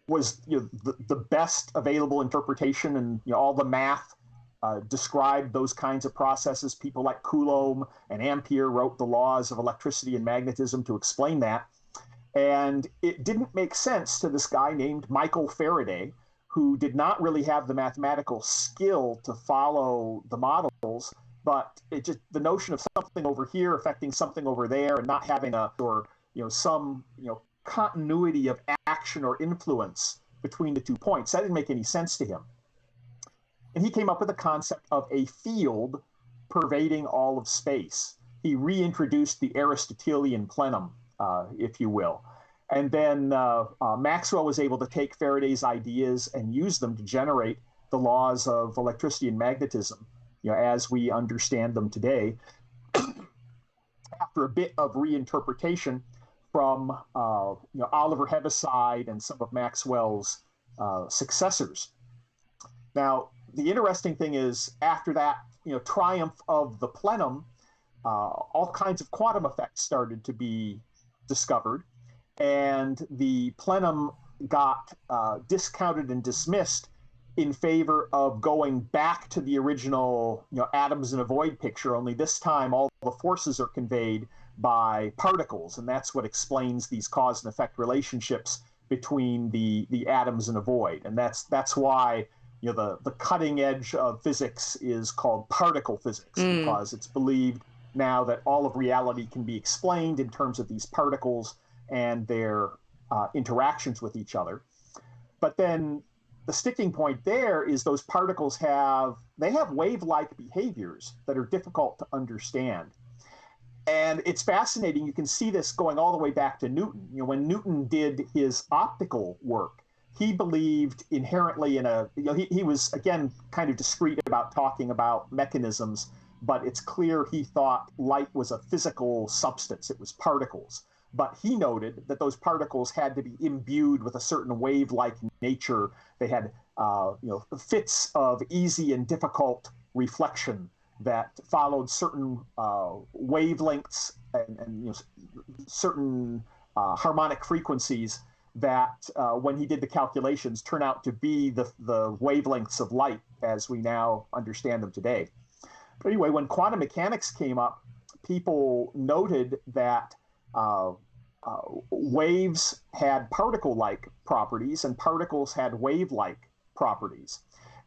was the best available interpretation, and all the math described those kinds of processes. People like Coulomb and Ampere wrote the laws of electricity and magnetism to explain that. And it didn't make sense to this guy named Michael Faraday, who did not really have the mathematical skill to follow the models, but the notion of something over here affecting something over there and not having some continuity of action or influence between the 2 points, that didn't make any sense to him. And he came up with the concept of a field pervading all of space. He reintroduced the Aristotelian plenum. if you will. And then Maxwell was able to take Faraday's ideas and use them to generate the laws of electricity and magnetism, as we understand them today, after a bit of reinterpretation from Oliver Heaviside and some of Maxwell's successors. Now, the interesting thing is, after that triumph of the plenum, all kinds of quantum effects started to be discovered, and the plenum got discounted and dismissed in favor of going back to the original atoms in a void picture, only this time all the forces are conveyed by particles, and that's what explains these cause and effect relationships between the atoms in a void. And that's why the cutting edge of physics is called particle physics, because it's believed now that all of reality can be explained in terms of these particles and their interactions with each other. But then the sticking point there is those particles have wave-like behaviors that are difficult to understand. And it's fascinating. You can see this going all the way back to Newton. When Newton did his optical work, he believed inherently in he was, again, kind of discreet about talking about mechanisms, but it's clear he thought light was a physical substance. It was particles. But he noted that those particles had to be imbued with a certain wave-like nature. They had, fits of easy and difficult reflection that followed certain wavelengths and certain harmonic frequencies that, when he did the calculations, turn out to be the wavelengths of light as we now understand them today. But anyway, when quantum mechanics came up, people noted that waves had particle-like properties and particles had wave-like properties.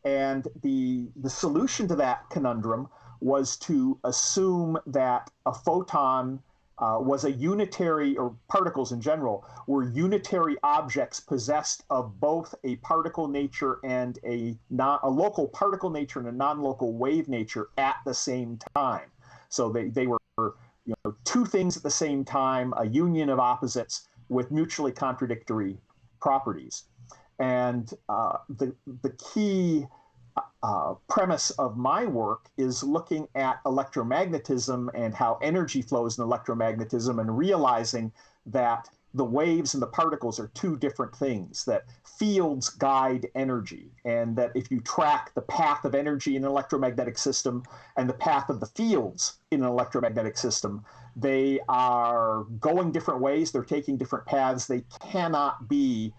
And the solution to that conundrum was to assume that a photon was a unitary, or particles in general, were unitary objects possessed of both a particle nature and a local particle nature and a non-local wave nature at the same time. So they were two things at the same time, a union of opposites with mutually contradictory properties. And the key premise of my work is looking at electromagnetism and how energy flows in electromagnetism, and realizing that the waves and the particles are two different things, that fields guide energy, and that if you track the path of energy in an electromagnetic system and the path of the fields in an electromagnetic system, they are going different ways, they're taking different paths, they cannot be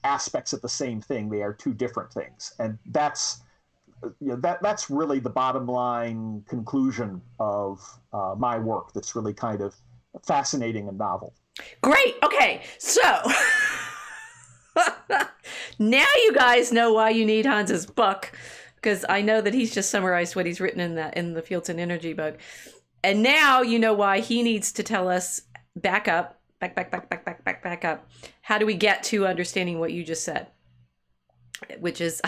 aspects of the same thing, they are two different things. And that's really the bottom line conclusion of my work that's really kind of fascinating and novel. Great. Okay. So now you guys know why you need Hans's book, because I know that he's just summarized what he's written in the Fields and Energy book. And now you know why he needs to tell us back up. How do we get to understanding what you just said? Which is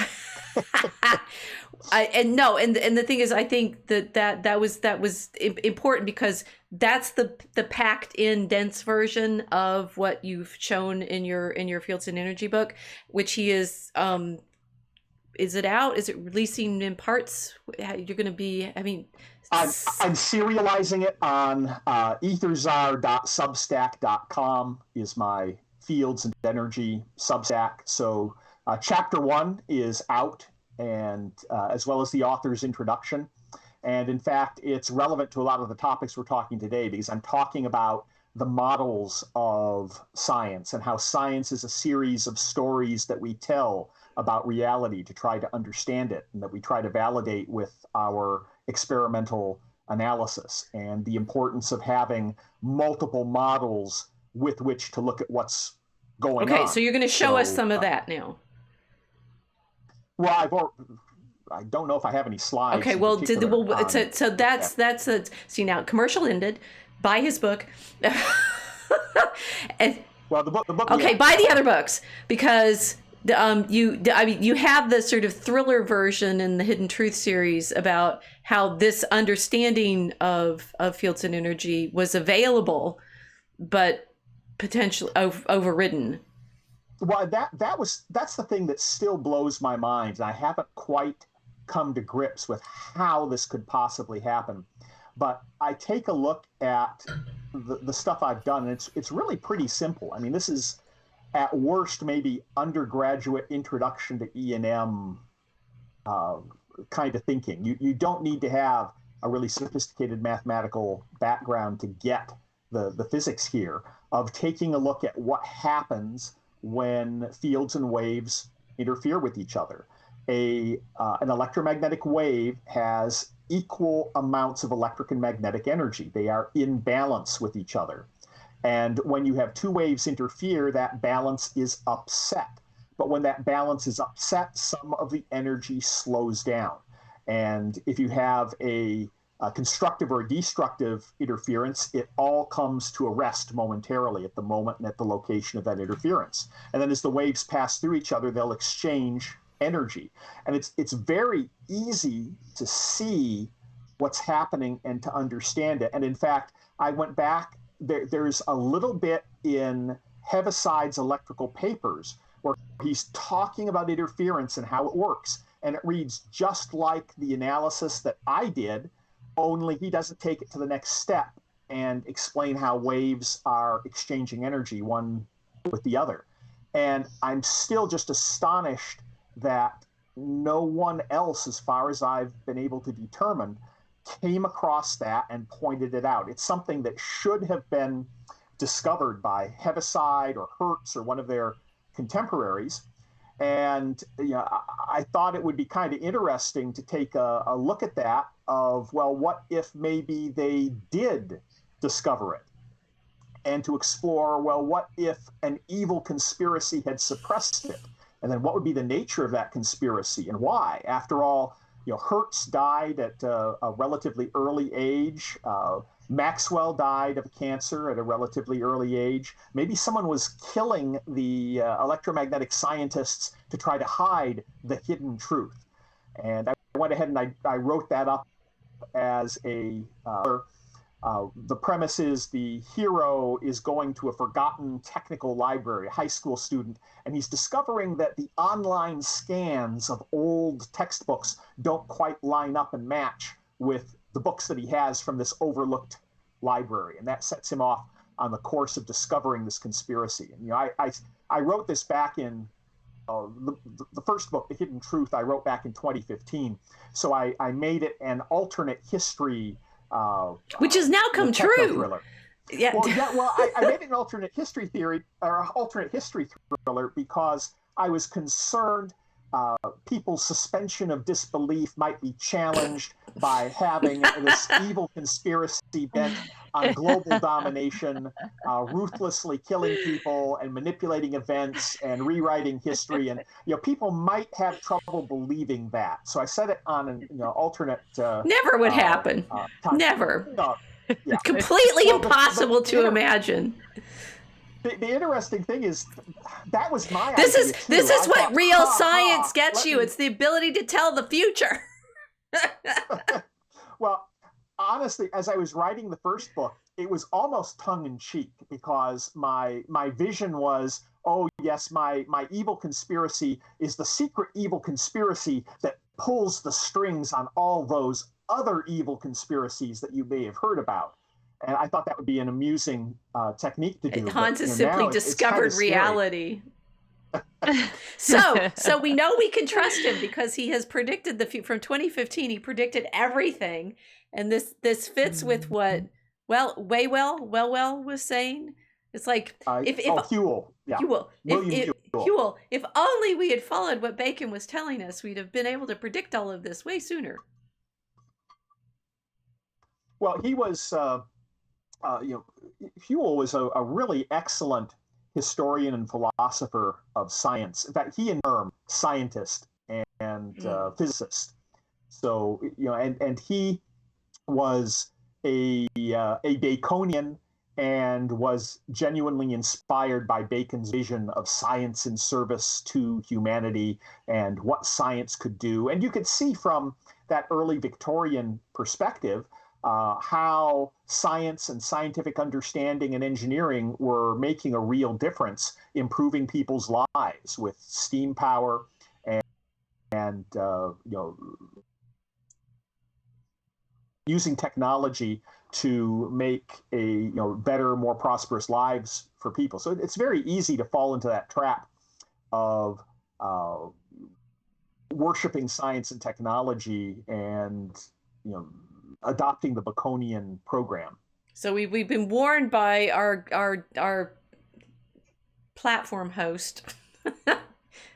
and the thing is, I think that was important, because that's the packed in dense version of what you've shown in your Fields and Energy book, which he is it out? Is it releasing in parts? You're going to be, I'm serializing it on Aetherczar.substack.com is my Fields and Energy Substack. So chapter 1 is out, and as well as the author's introduction. And in fact, it's relevant to a lot of the topics we're talking today, because I'm talking about the models of science and how science is a series of stories that we tell about reality to try to understand it, and that we try to validate with our experimental analysis, and the importance of having multiple models with which to look at what's going on. Okay, so you're going to show us some of that now. Well, I don't know if I have any slides. Okay, well, so that's see, now commercial ended. Buy his book. And, well, the book. Okay, buy the other books, because you have the sort of thriller version in the Hidden Truth series about how this understanding of Fields and Energy was available, but potentially overridden. Well, that's the thing that still blows my mind. I haven't quite come to grips with how this could possibly happen. But I take a look at the stuff I've done, and it's really pretty simple. I mean, this is at worst maybe undergraduate introduction to E&M kind of thinking. You don't need to have a really sophisticated mathematical background to get the physics here of taking a look at what happens when fields and waves interfere with each other. An electromagnetic wave has equal amounts of electric and magnetic energy. They are in balance with each other. And when you have two waves interfere, that balance is upset. But when that balance is upset, some of the energy slows down. And if you have a constructive or destructive interference, it all comes to a rest momentarily at the moment and at the location of that interference. And then as the waves pass through each other, they'll exchange energy. And it's very easy to see what's happening and to understand it. And in fact, I went back, there's a little bit in Heaviside's electrical papers where he's talking about interference and how it works. And it reads just like the analysis that I did, only he doesn't take it to the next step and explain how waves are exchanging energy one with the other. And I'm still just astonished that no one else, as far as I've been able to determine, came across that and pointed it out. It's something that should have been discovered by Heaviside or Hertz or one of their contemporaries. And I thought it would be kind of interesting to take a look at that of, well, what if maybe they did discover it? And to explore, well, what if an evil conspiracy had suppressed it? And then what would be the nature of that conspiracy and why? After all, Hertz died at a relatively early age. Maxwell died of cancer at a relatively early age. Maybe someone was killing the electromagnetic scientists to try to hide the hidden truth. And I went ahead and I wrote that up as the premise is the hero is going to a forgotten technical library, a high school student, and he's discovering that the online scans of old textbooks don't quite line up and match with the books that he has from this overlooked library. And that sets him off on the course of discovering this conspiracy. And I wrote this back in the first book, The Hidden Truth, I wrote back in 2015. So I made it an alternate history which has now come true. Thriller. Yeah. Well, I made it an alternate history theory or alternate history thriller because I was concerned people's suspension of disbelief might be challenged by having this evil conspiracy bent on global domination, ruthlessly killing people and manipulating events and rewriting history. And people might have trouble believing that. So I set it on an alternate. Never would happen. Never. Yeah. Completely impossible to imagine. The interesting thing is that was my this idea is too. what real science gets you. It's the ability to tell the future. Well, honestly, as I was writing the first book, it was almost tongue-in-cheek because my vision was, oh yes, my evil conspiracy is the secret evil conspiracy that pulls the strings on all those other evil conspiracies that you may have heard about. And I thought that would be an amusing technique to do. Hans has simply discovered reality. So we know we can trust him because he has predicted from 2015. He predicted everything, and this fits with what Wellwell was saying. It's like Whewell, yeah, Whewell. If only we had followed what Bacon was telling us, we'd have been able to predict all of this way sooner. Well, he was. Whewell was a really excellent historian and philosopher of science. In fact, he and scientist and physicist. So and he was a Baconian and was genuinely inspired by Bacon's vision of science in service to humanity and what science could do. And you could see from that early Victorian perspective how science and scientific understanding and engineering were making a real difference, improving people's lives with steam power and using technology to make a better, more prosperous lives for people. So it's very easy to fall into that trap of worshiping science and technology and adopting the Baconian program. So we've been warned by our platform host,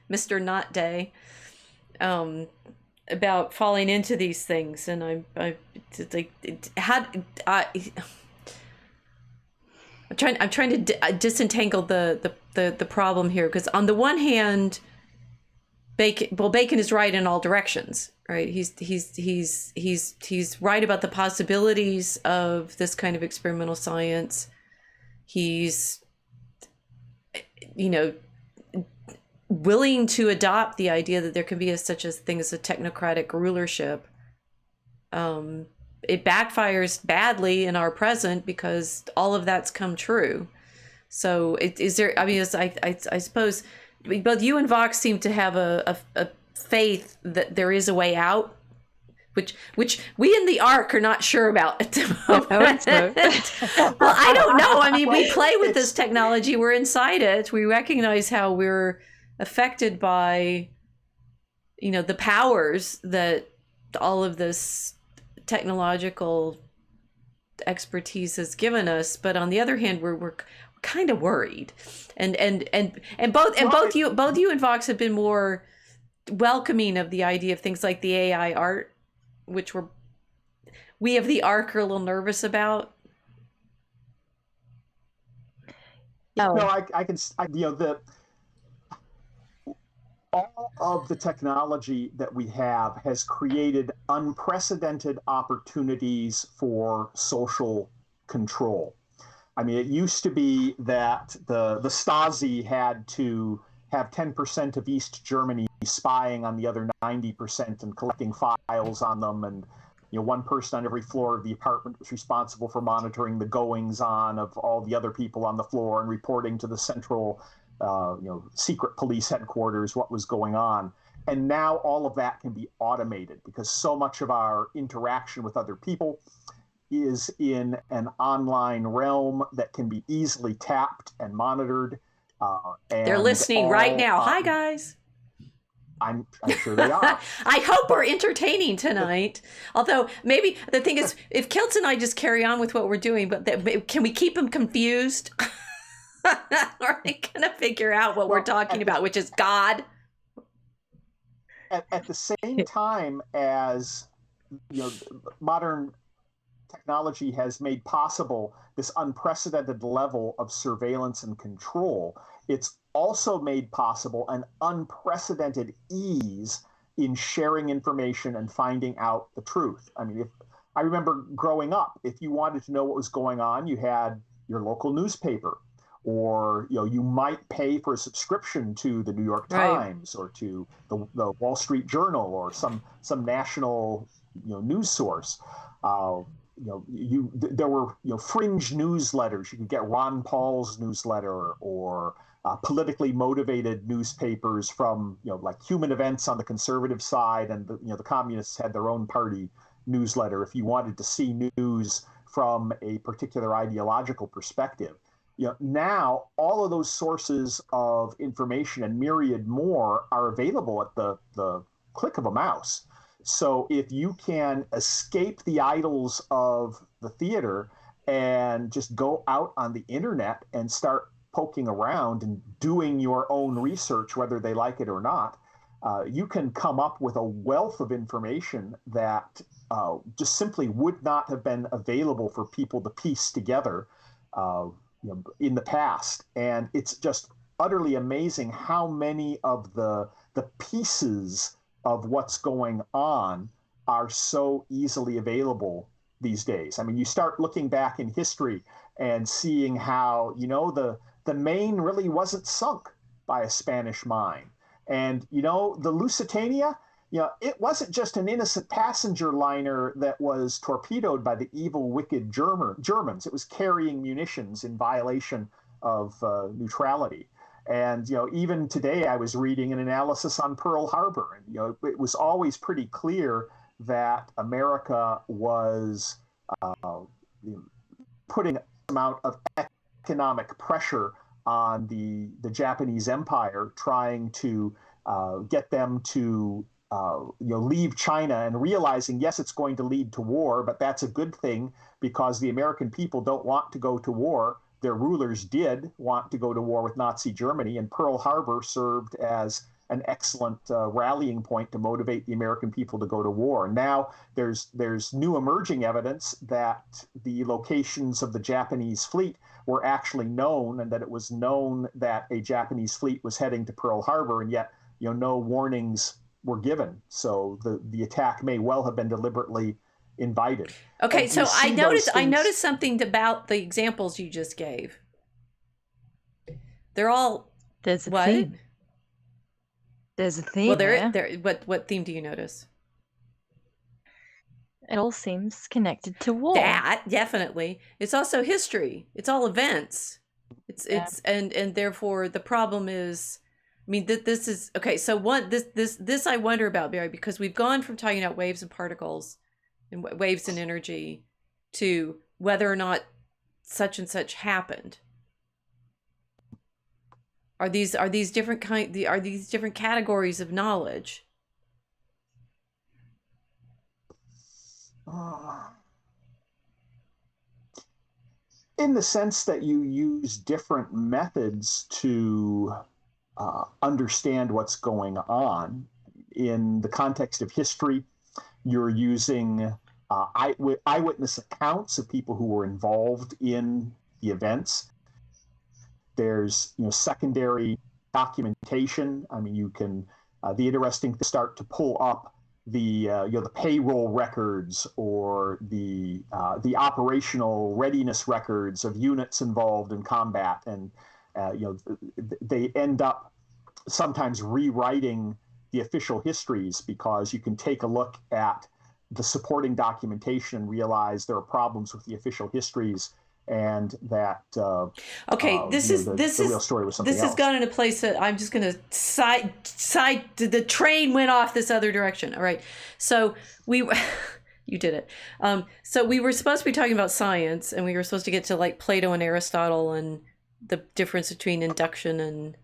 Mr. Not Day, about falling into these things, and I'm trying to disentangle the problem here, because on the one hand, Bacon is right in all directions, right? He's right about the possibilities of this kind of experimental science. He's willing to adopt the idea that there can be such a thing as a technocratic rulership. It backfires badly in our present because all of that's come true. So is there? I mean, I suppose both you and Vox seem to have a faith that there is a way out, which we in the Ark are not sure about at the moment. Well, I don't know. I mean, we play with this technology. We're inside it. We recognize how we're affected by, the powers that all of this technological expertise has given us. But on the other hand, we're kind of worried, and both you and Vox have been more welcoming of the idea of things like the AI art, which we of the Ark are a little nervous about. No, I can all of the technology that we have has created unprecedented opportunities for social control. I mean, it used to be that the Stasi had to have 10% of East Germany spying on the other 90% and collecting files on them, and one person on every floor of the apartment was responsible for monitoring the goings on of all the other people on the floor and reporting to the central secret police headquarters what was going on. And now all of that can be automated because so much of our interaction with other people is in an online realm that can be easily tapped and monitored. And they're listening right now. Hi, guys. I'm sure they are. I hope we're entertaining tonight. Although maybe the thing is, if Kiltz and I just carry on with what we're doing, but can we keep them confused? Are they going to figure out what we're talking about, which is God? At the same time as modern technology has made possible this unprecedented level of surveillance and control, it's also made possible an unprecedented ease in sharing information and finding out the truth. I mean, I remember growing up, if you wanted to know what was going on, you had your local newspaper, or you might pay for a subscription to the New York Times or to the Wall Street Journal or some national news source. There were fringe newsletters. You could get Ron Paul's newsletter or politically motivated newspapers from like Human Events on the conservative side, and the communists had their own party newsletter if you wanted to see news from a particular ideological perspective. Now all of those sources of information and myriad more are available at the click of a mouse. So if you can escape the idols of the theater and just go out on the internet and start poking around and doing your own research, whether they like it or not, you can come up with a wealth of information that just simply would not have been available for people to piece together in the past. And it's just utterly amazing how many of the pieces of what's going on are so easily available these days. I mean, you start looking back in history and seeing how, the Maine really wasn't sunk by a Spanish mine. And, the Lusitania, it wasn't just an innocent passenger liner that was torpedoed by the evil, wicked Germans. It was carrying munitions in violation of neutrality. And even today, I was reading an analysis on Pearl Harbor, and it was always pretty clear that America was putting an amount of economic pressure on the Japanese Empire, trying to get them to leave China, and realizing, yes, it's going to lead to war, but that's a good thing because the American people don't want to go to war. Their rulers did want to go to war with Nazi Germany, and Pearl Harbor served as an excellent rallying point to motivate the American people to go to war. Now there's new emerging evidence that the locations of the Japanese fleet were actually known, and that it was known that a Japanese fleet was heading to Pearl Harbor, and yet no warnings were given. So the attack may well have been deliberately invited. Okay, so I noticed something about the examples you just gave. They're all There's a what? theme. There's a theme. Well, there. What theme do you notice? It all seems connected to war. That definitely. It's also history. It's all events. And therefore the problem is, I mean, this is okay. So this I wonder about, Barry, because we've gone from talking about waves and particles and waves and energy to whether or not such and such happened. Are these different different categories of knowledge? In the sense that you use different methods to understand what's going on. In the context of history, you're using eyewitness accounts of people who were involved in the events. There's secondary documentation. I mean, you can the interesting to start to pull up the payroll records or the operational readiness records of units involved in combat, and they end up sometimes rewriting the official histories, because you can take a look at the supporting documentation and realize there are problems with the official histories, and that this real story was something else. This has gone in a place that I'm just going to side. The train went off this other direction. All right, so you did it. So we were supposed to be talking about science, and we were supposed to get to like Plato and Aristotle and the difference between induction and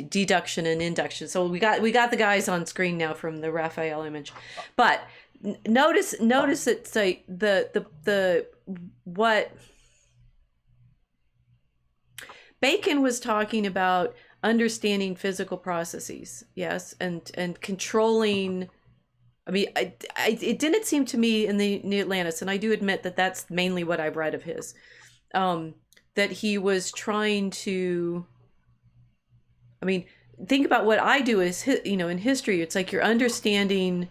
deduction and induction. So we got the guys on screen now from the Raphael image, but notice that say the what Bacon was talking about, understanding physical processes, yes, and controlling. I mean, it didn't seem to me in the New Atlantis, and I do admit that that's mainly what I've read of his, that he was trying to. I mean, think about what I do is, in history, it's like you're understanding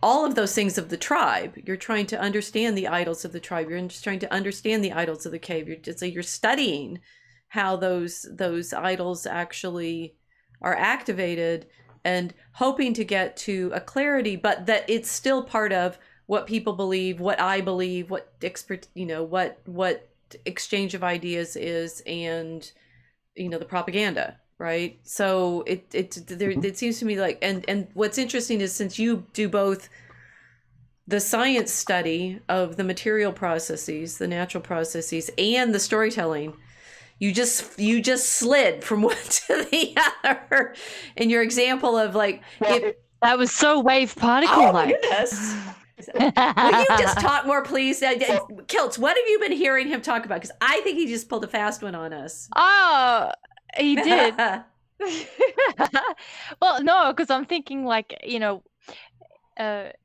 all of those things of the tribe. You're trying to understand the idols of the tribe. You're just trying to understand the idols of the cave. You're studying how those idols actually are activated, and hoping to get to a clarity, but that it's still part of what people believe, what I believe, what what exchange of ideas is, and the propaganda. Right. So it seems to me like, and what's interesting is, since you do both the science study of the material processes, the natural processes, and the storytelling, you just slid from one to the other in your example of like, that was so wave particle like. Oh my goodness. Will you just talk more, please? Kiltz, what have you been hearing him talk about? Because I think he just pulled a fast one on us. Oh, he did. Well, no, because I'm thinking like,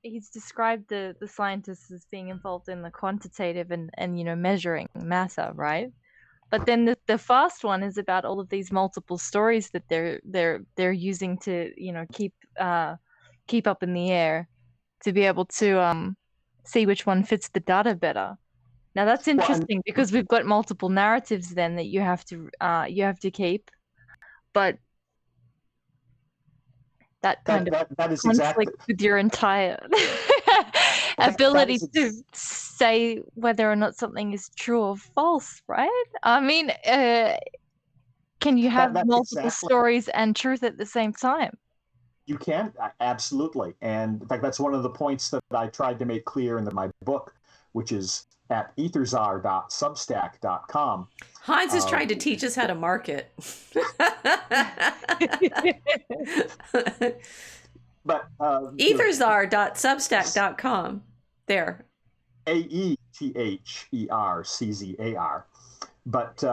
he's described the scientists as being involved in the quantitative and measuring matter, right? But then the fast one is about all of these multiple stories that they're using to keep up in the air, to be able to see which one fits the data better. Now that's interesting, because we've got multiple narratives then that you have to keep, but that kind of that is conflict exactly with your entire ability to say whether or not something is true or false, right? I mean, can you have that's multiple exactly. stories and truth at the same time? You can, absolutely. And in fact, that's one of the points that I tried to make clear in my book, which is at aetherczar.substack.com. Hans is trying to teach us how to market. But Aetherczar.substack.com. There. Aetherczar. But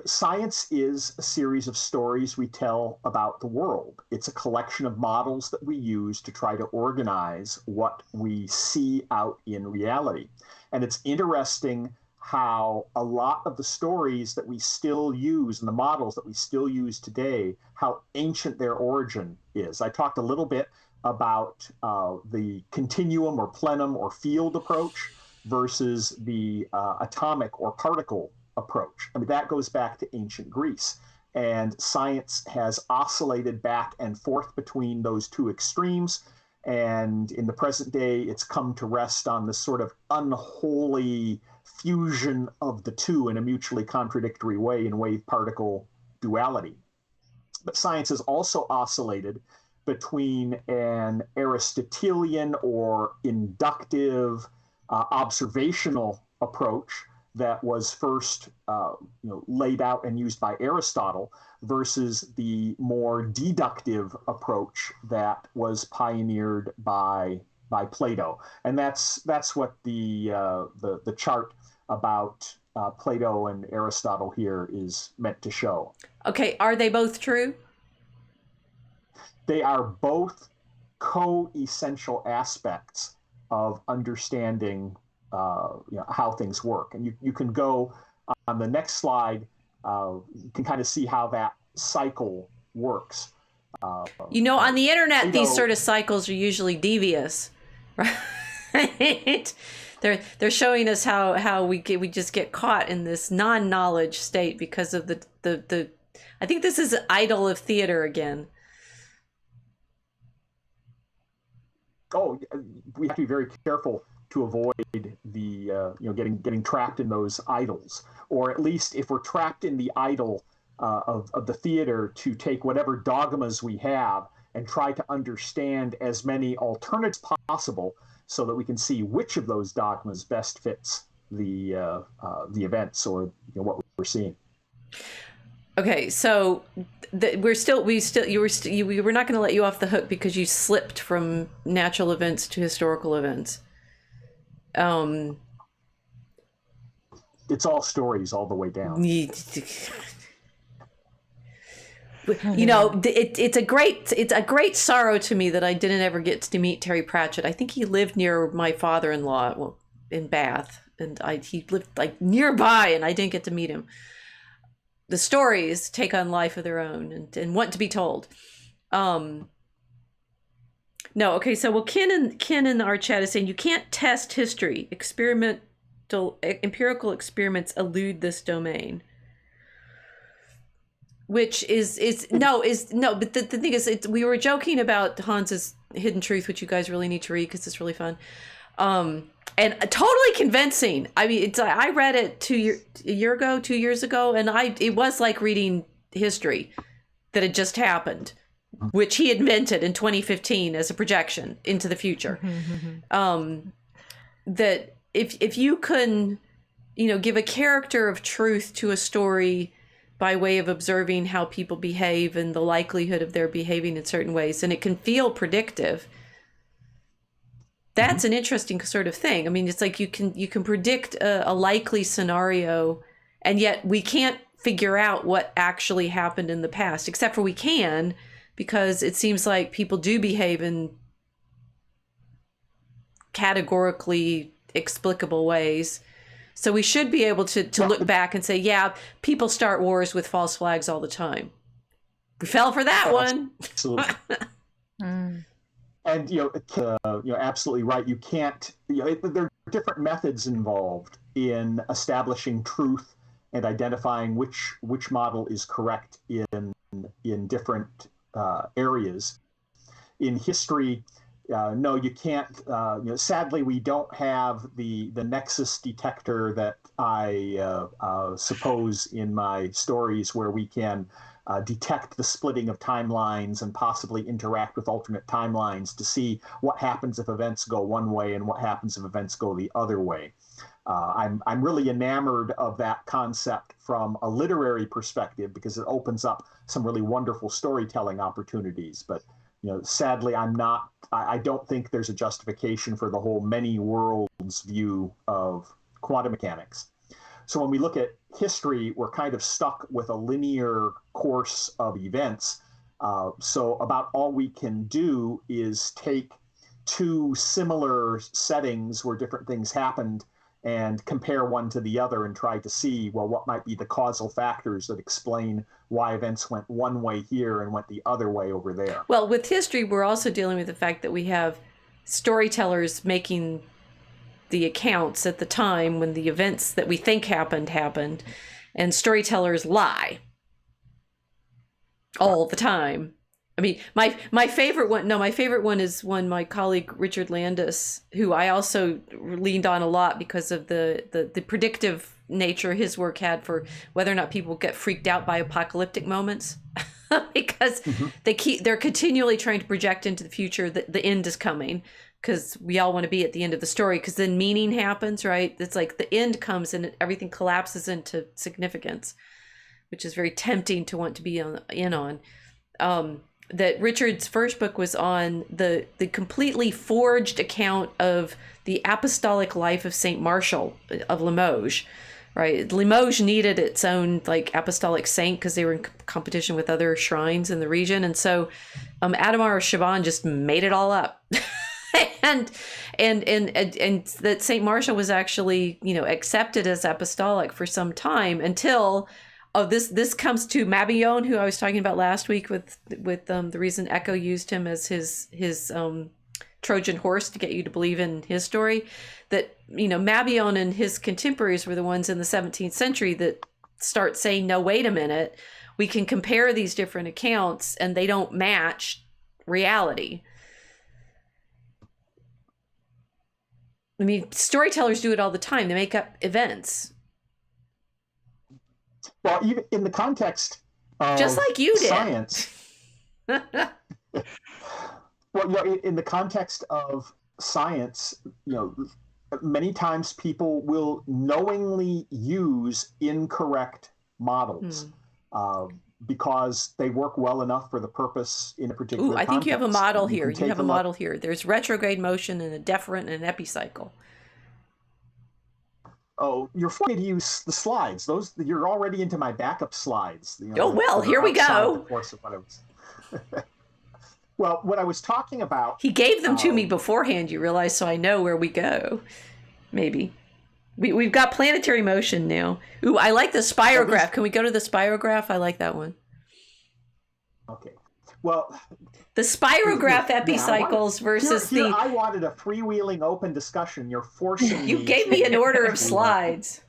science is a series of stories we tell about the world. It's a collection of models that we use to try to organize what we see out in reality. And it's interesting how a lot of the stories that we still use and the models that we still use today, how ancient their origin is. I talked a little bit about the continuum or plenum or field approach versus the atomic or particle approach. I mean, that goes back to ancient Greece. And science has oscillated back and forth between those two extremes. And in the present day, it's come to rest on this sort of unholy fusion of the two in a mutually contradictory way in wave-particle duality. But science has also oscillated between an Aristotelian or inductive observational approach that was first laid out and used by Aristotle versus the more deductive approach that was pioneered by Plato. And that's what the chart about Plato and Aristotle here is meant to show. Okay, are they both true? They are both co-essential aspects of understanding how things work. And you can go on the next slide, you can kind of see how that cycle works. On the internet, these sort of cycles are usually devious, right? They're showing us how we just get caught in this non-knowledge state because of the I think this is idol of theater again. Oh, we have to be very careful to avoid the getting trapped in those idols, or at least if we're trapped in the idol of the theater, to take whatever dogmas we have and try to understand as many alternatives possible so that we can see which of those dogmas best fits the events or what we're seeing. Okay, so we were not going to let you off the hook because you slipped from natural events to historical events. It's all stories all the way down. It's a great sorrow to me that I didn't ever get to meet Terry Pratchett. I think he lived near my father-in-law in Bath, and he lived like nearby, and I didn't get to meet him. The stories take on life of their own and want to be told. No, okay, so Ken in our chat is saying you can't test history. Empirical experiments elude this domain. Which no, but the thing is, we were joking about Hans's Hidden Truth, which you guys really need to read because it's really fun. And totally convincing. I mean, I read it 2 years ago, and it was like reading history that had just happened, which he invented in 2015 as a projection into the future. That if you can, give a character of truth to a story by way of observing how people behave and the likelihood of their behaving in certain ways, and it can feel predictive. That's an interesting sort of thing. I mean, it's like you can predict a likely scenario, and yet we can't figure out what actually happened in the past, except for we can, because it seems like people do behave in categorically explicable ways. So we should be able to look back and say, yeah, people start wars with false flags all the time. We fell for that one. Absolutely. And absolutely right. You can't. There are different methods involved in establishing truth and identifying which model is correct in different areas. In history, no, you can't. Sadly, we don't have the nexus detector that I suppose in my stories, where we can detect the splitting of timelines and possibly interact with alternate timelines to see what happens if events go one way and what happens if events go the other way. I'm really enamored of that concept from a literary perspective because it opens up some really wonderful storytelling opportunities. But sadly, I don't think there's a justification for the whole many worlds view of quantum mechanics. So when we look at history, we're kind of stuck with a linear course of events. So about all we can do is take two similar settings where different things happened and compare one to the other and try to see, well, what might be the causal factors that explain why events went one way here and went the other way over there. Well, with history, we're also dealing with the fact that we have storytellers making the accounts at the time when the events that we think happened, and storytellers lie all the time. I mean, my favorite one is one my colleague Richard Landis, who I also leaned on a lot because of the predictive nature his work had for whether or not people get freaked out by apocalyptic moments. Because they're continually trying to project into the future that the end is coming, because we all want to be at the end of the story, because then meaning happens, right? It's like the end comes and everything collapses into significance, which is very tempting to want to be in on. That Richard's first book was on the completely forged account of the apostolic life of Saint Martial of Limoges, right? Limoges needed its own like apostolic saint because they were in competition with other shrines in the region, and so Adhemar Shaban just made it all up. and that Saint Martial was actually accepted as apostolic for some time until this comes to Mabillon, who I was talking about last week with the reason Echo used him as his Trojan horse to get you to believe in his story, that Mabillon and his contemporaries were the ones in the 17th century that start saying, no, wait a minute, we can compare these different accounts and they don't match reality. I mean, storytellers do it all the time. They make up events. Well, even in the context of just like you did. Science. Well, in the context of science, many times people will knowingly use incorrect models because they work well enough for the purpose in a particular context. I think you have a model here. You have a model here. There's retrograde motion and a deferent and an epicycle. Oh, you're free to use the slides. Those you're already into my backup slides. Here we go. The course of what I was. Well, what I was talking about. He gave them to me beforehand. You realize, so I know where we go. Maybe we've got planetary motion now. Ooh, I like the spirograph. Can we go to the spirograph? I like that one. Okay. Well, the spirograph epicycles versus I wanted a freewheeling open discussion. You're forcing you me. Gave me an order of slides.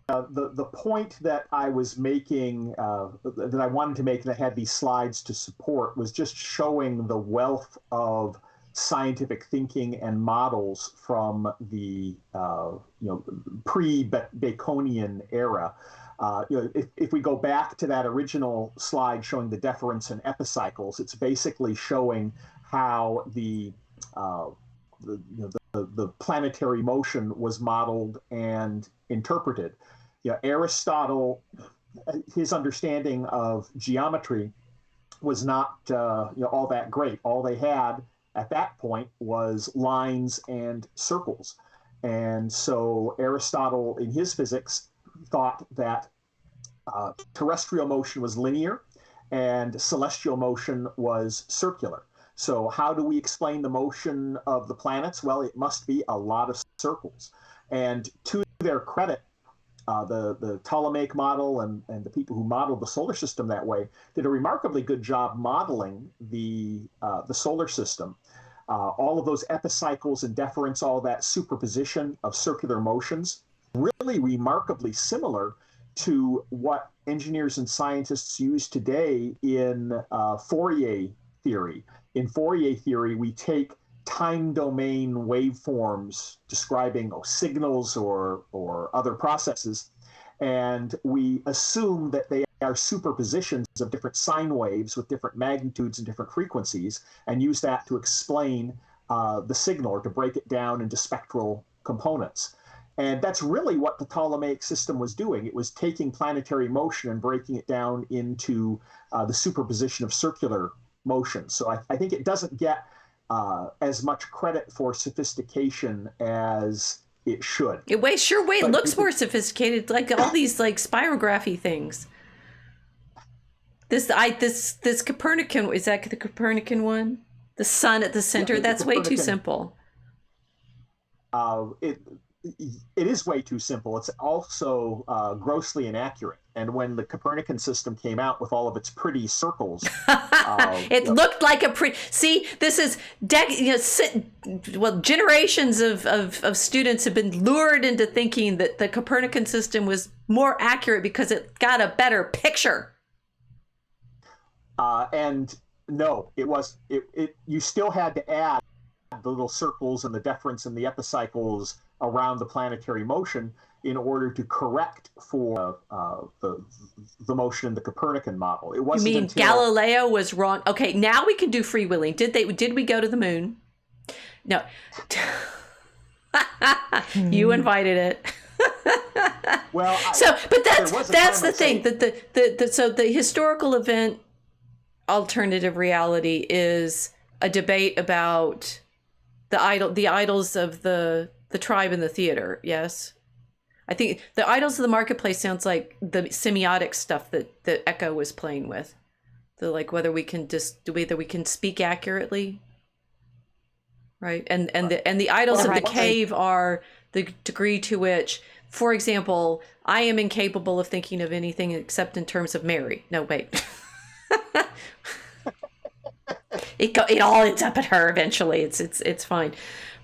The point that I was making, that I wanted to make, that had these slides to support, was just showing the wealth of scientific thinking and models from the pre-Baconian era. If we go back to that original slide showing the deferents and epicycles, it's basically showing how the planetary motion was modeled and interpreted. Aristotle, his understanding of geometry was not all that great. All they had at that point was lines and circles. And so Aristotle, in his physics, thought that terrestrial motion was linear and celestial motion was circular. So how do we explain the motion of the planets? Well, it must be a lot of circles. And to their credit, the Ptolemaic model and the people who modeled the solar system that way did a remarkably good job modeling the solar system. All of those epicycles and deferents, all that superposition of circular motions, really remarkably similar to what engineers and scientists use today in Fourier theory. In Fourier theory, we take time domain waveforms describing signals or other processes, and we assume that they are superpositions of different sine waves with different magnitudes and different frequencies, and use that to explain the signal, or to break it down into spectral components. And that's really what the Ptolemaic system was doing. It was taking planetary motion and breaking it down into the superposition of circular motion. So I think it doesn't get as much credit for sophistication as it should. It looks more sophisticated, like all these like spirography things. This Copernican, is that the Copernican one? The sun at the center, that's way too simple. It is way too simple. It's also grossly inaccurate. And when the Copernican system came out with all of its pretty circles, it looked like a pretty. See, this is generations of students have been lured into thinking that the Copernican system was more accurate because it got a better picture. And no, it was. You still had to add the little circles and the deference and the epicycles around the planetary motion in order to correct for the motion in the Copernican model. It wasn't. You mean Galileo was wrong? Okay, now we can do freewheeling. Did we go to the moon? No. You invited it. Well, but that's the thing. So the historical event alternative reality is a debate about the idols of the tribe and the theater. Yes, I think the idols of the marketplace sounds like the semiotic stuff that Echo was playing with, whether we can speak accurately, right? And the idols of the cave are the degree to which, for example, I am incapable of thinking of anything except in terms of Mary. No, wait. It all ends up at her eventually. It's fine,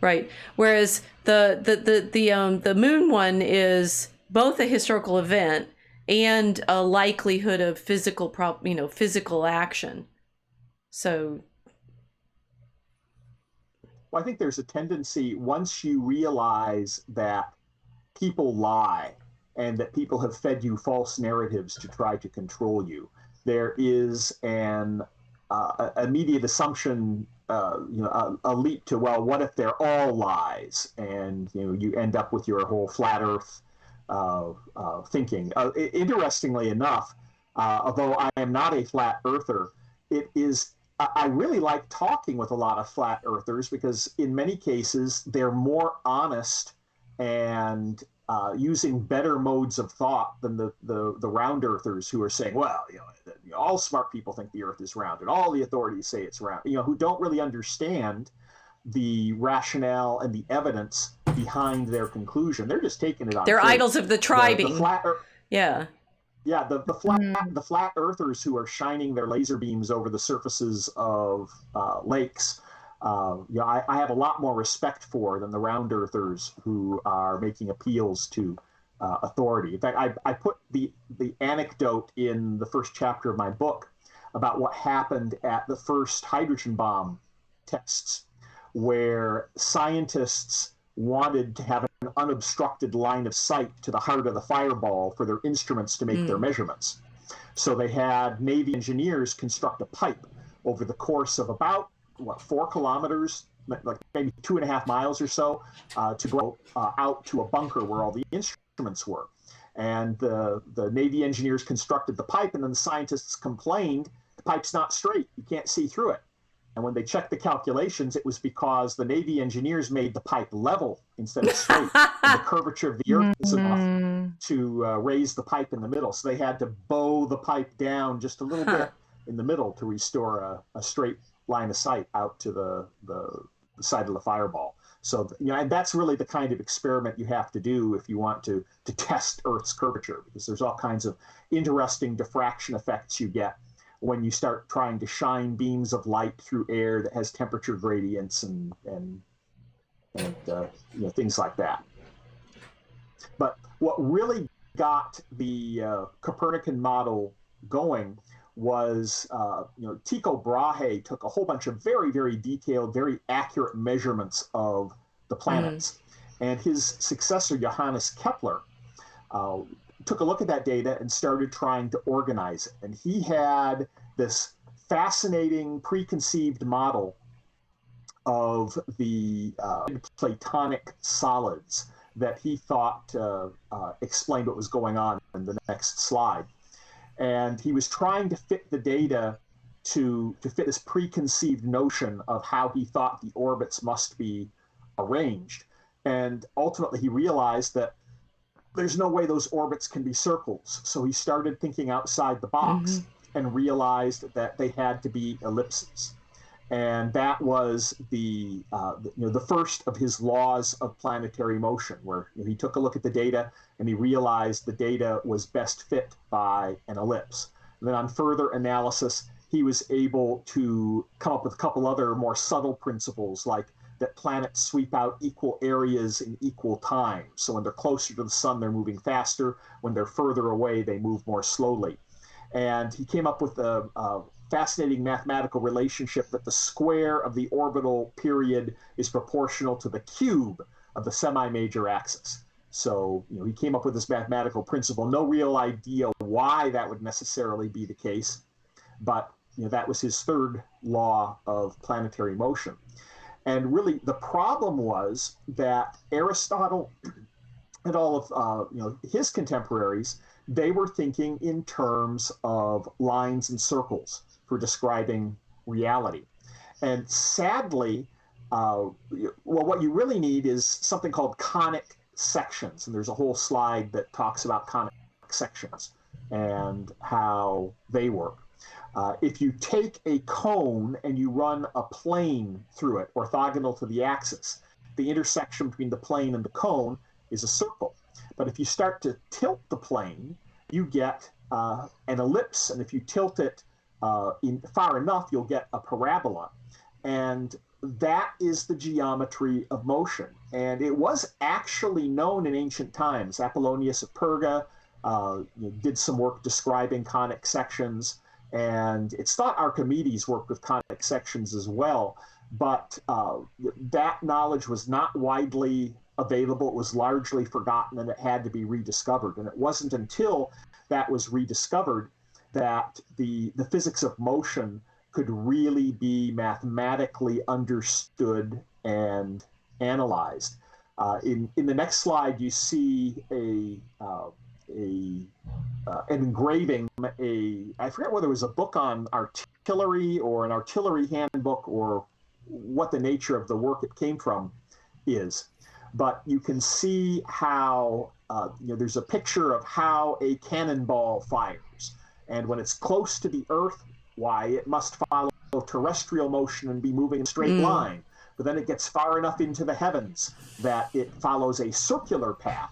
right? Whereas the moon one is both a historical event and a likelihood of physical action. So, well, I think there's a tendency, once you realize that people lie and that people have fed you false narratives to try to control you, there is an immediate assumption, a leap to, well, what if they're all lies? And you end up with your whole flat Earth thinking. Interestingly enough, although I am not a flat earther, I really like talking with a lot of flat earthers because in many cases they're more honest and using better modes of thought than the round earthers who are saying, well, all smart people think the Earth is round, and all the authorities say it's round. Who don't really understand the rationale and the evidence behind their conclusion. They're just taking it on. They're idols of the tribing. Yeah. Yeah, the flat earthers who are shining their laser beams over the surfaces of lakes. I have a lot more respect for than the round earthers who are making appeals to authority. In fact, I put the anecdote in the first chapter of my book about what happened at the first hydrogen bomb tests, where scientists wanted to have an unobstructed line of sight to the heart of the fireball for their instruments to make their measurements. So they had Navy engineers construct a pipe over the course of about 4 kilometers, like maybe 2.5 miles or so, to go out to a bunker where all the instruments were. And the Navy engineers constructed the pipe, and then the scientists complained, the pipe's not straight, you can't see through it. And when they checked the calculations, it was because the Navy engineers made the pipe level instead of straight. And the curvature of the Earth was enough to raise the pipe in the middle. So they had to bow the pipe down just a little bit in the middle to restore a straight line of sight out to the side of the fireball. So, and that's really the kind of experiment you have to do if you want to test Earth's curvature, because there's all kinds of interesting diffraction effects you get when you start trying to shine beams of light through air that has temperature gradients and things like that. But what really got the Copernican model going was, Tycho Brahe took a whole bunch of very, very detailed, very accurate measurements of the planets. And his successor, Johannes Kepler, took a look at that data and started trying to organize it. And he had this fascinating preconceived model of the Platonic solids that he thought explained what was going on in the next slide. And he was trying to fit the data to fit this preconceived notion of how he thought the orbits must be arranged. And ultimately, he realized that there's no way those orbits can be circles. So he started thinking outside the box and realized that they had to be ellipses. And that was the first of his laws of planetary motion, where he took a look at the data and he realized the data was best fit by an ellipse. And then on further analysis, he was able to come up with a couple other more subtle principles, like that planets sweep out equal areas in equal time. So when they're closer to the sun, they're moving faster. When they're further away, they move more slowly. And he came up with a fascinating mathematical relationship that the square of the orbital period is proportional to the cube of the semi-major axis. So he came up with this mathematical principle. No real idea why that would necessarily be the case, but that was his third law of planetary motion. And really, the problem was that Aristotle and all of his contemporaries, they were thinking in terms of lines and circles for describing reality. And sadly, what you really need is something called conic sections. And there's a whole slide that talks about conic sections and how they work. If you take a cone and you run a plane through it, orthogonal to the axis, the intersection between the plane and the cone is a circle. But if you start to tilt the plane, you get an ellipse. And if you tilt it far enough, you'll get a parabola. And that is the geometry of motion. And it was actually known in ancient times. Apollonius of Perga did some work describing conic sections. And it's thought Archimedes worked with conic sections as well. But that knowledge was not widely available. It was largely forgotten, and it had to be rediscovered. And it wasn't until that was rediscovered that the physics of motion could really be mathematically understood and analyzed. In the next slide, you see an engraving. I forget whether it was a book on artillery or an artillery handbook or what the nature of the work it came from is. But you can see how there's a picture of how a cannonball fires. And when it's close to the Earth, why, it must follow terrestrial motion and be moving in a straight line. But then it gets far enough into the heavens that it follows a circular path.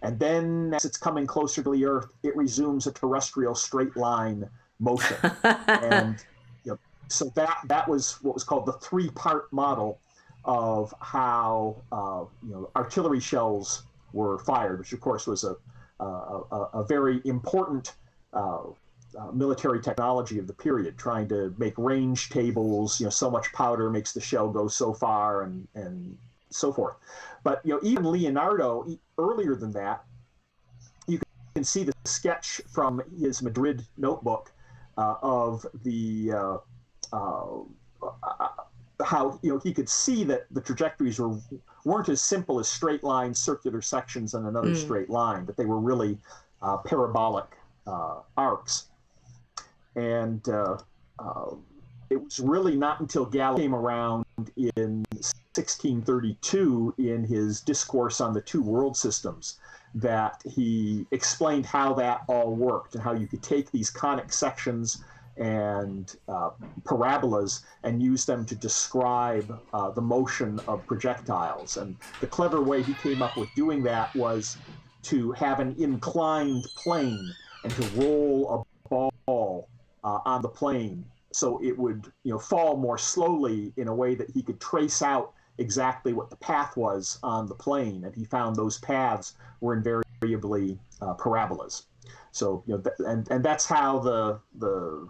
And then as it's coming closer to the Earth, it resumes a terrestrial straight line motion. And so that was what was called the three-part model of how artillery shells were fired, which of course was a very important military technology of the period, trying to make range tables. So much powder makes the shell go so far, and so forth. But even Leonardo, earlier than that, you can see the sketch from his Madrid notebook of the how he could see that the trajectories weren't as simple as straight line circular sections on another straight line, but they were really parabolic arcs. And it was really not until Galileo came around in 1632 in his discourse on the two world systems that he explained how that all worked and how you could take these conic sections and parabolas and use them to describe the motion of projectiles. And the clever way he came up with doing that was to have an inclined plane and to roll a ball on the plane so it would fall more slowly in a way that he could trace out exactly what the path was on the plane. And he found those paths were in very invariably parabolas. So, and that's how the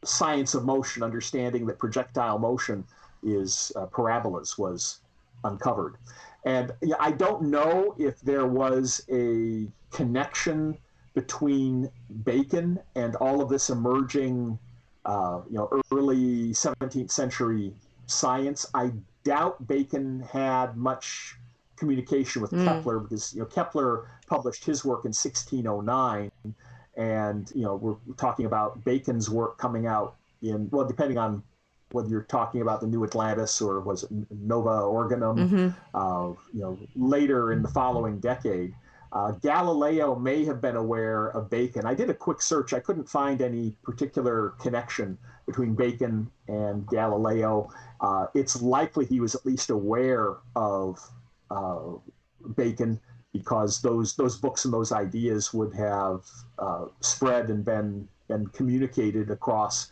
science of motion, understanding that projectile motion is parabolas, was uncovered. And I don't know if there was a connection between Bacon and all of this emerging, early 17th century science. I doubt Bacon had much communication with Kepler, because Kepler published his work in 1609, and we're talking about Bacon's work coming out in, well, depending on whether you're talking about the New Atlantis or was it Nova Organum, later in the following decade. Galileo may have been aware of Bacon. I did a quick search. I couldn't find any particular connection between Bacon and Galileo. It's likely he was at least aware of Bacon, because those books and those ideas would have spread and been communicated across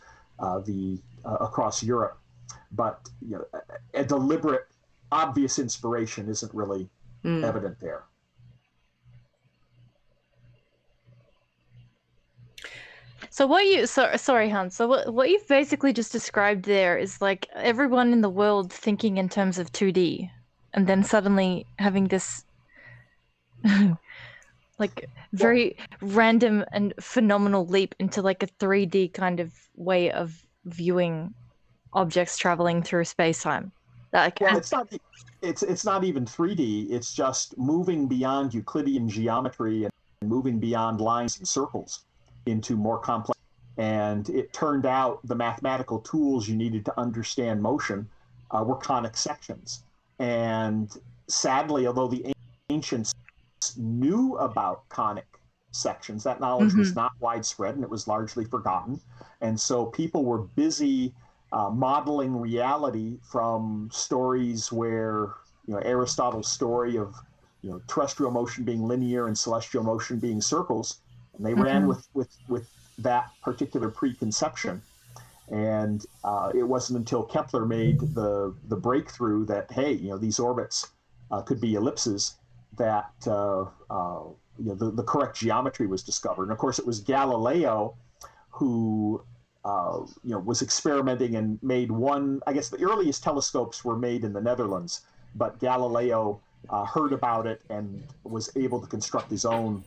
across Europe. But a deliberate, obvious inspiration isn't really evident there. So sorry, Hans. So what you've basically just described there is like everyone in the world thinking in terms of 2D, and then suddenly having this like very random and phenomenal leap into like a 3D kind of way of viewing objects traveling through space-time. Well, it's not even 3D. It's just moving beyond Euclidean geometry and moving beyond lines and circles into more complex. And it turned out the mathematical tools you needed to understand motion were conic sections. And sadly, although the ancients knew about conic sections, that knowledge was not widespread and it was largely forgotten. And so people were busy modeling reality from stories where, Aristotle's story of, terrestrial motion being linear and celestial motion being circles, and they ran with that particular preconception. And it wasn't until Kepler made the breakthrough that, hey, these orbits could be ellipses, that the correct geometry was discovered. And of course, it was Galileo who was experimenting and made one. I guess the earliest telescopes were made in the Netherlands, but Galileo heard about it and was able to construct his own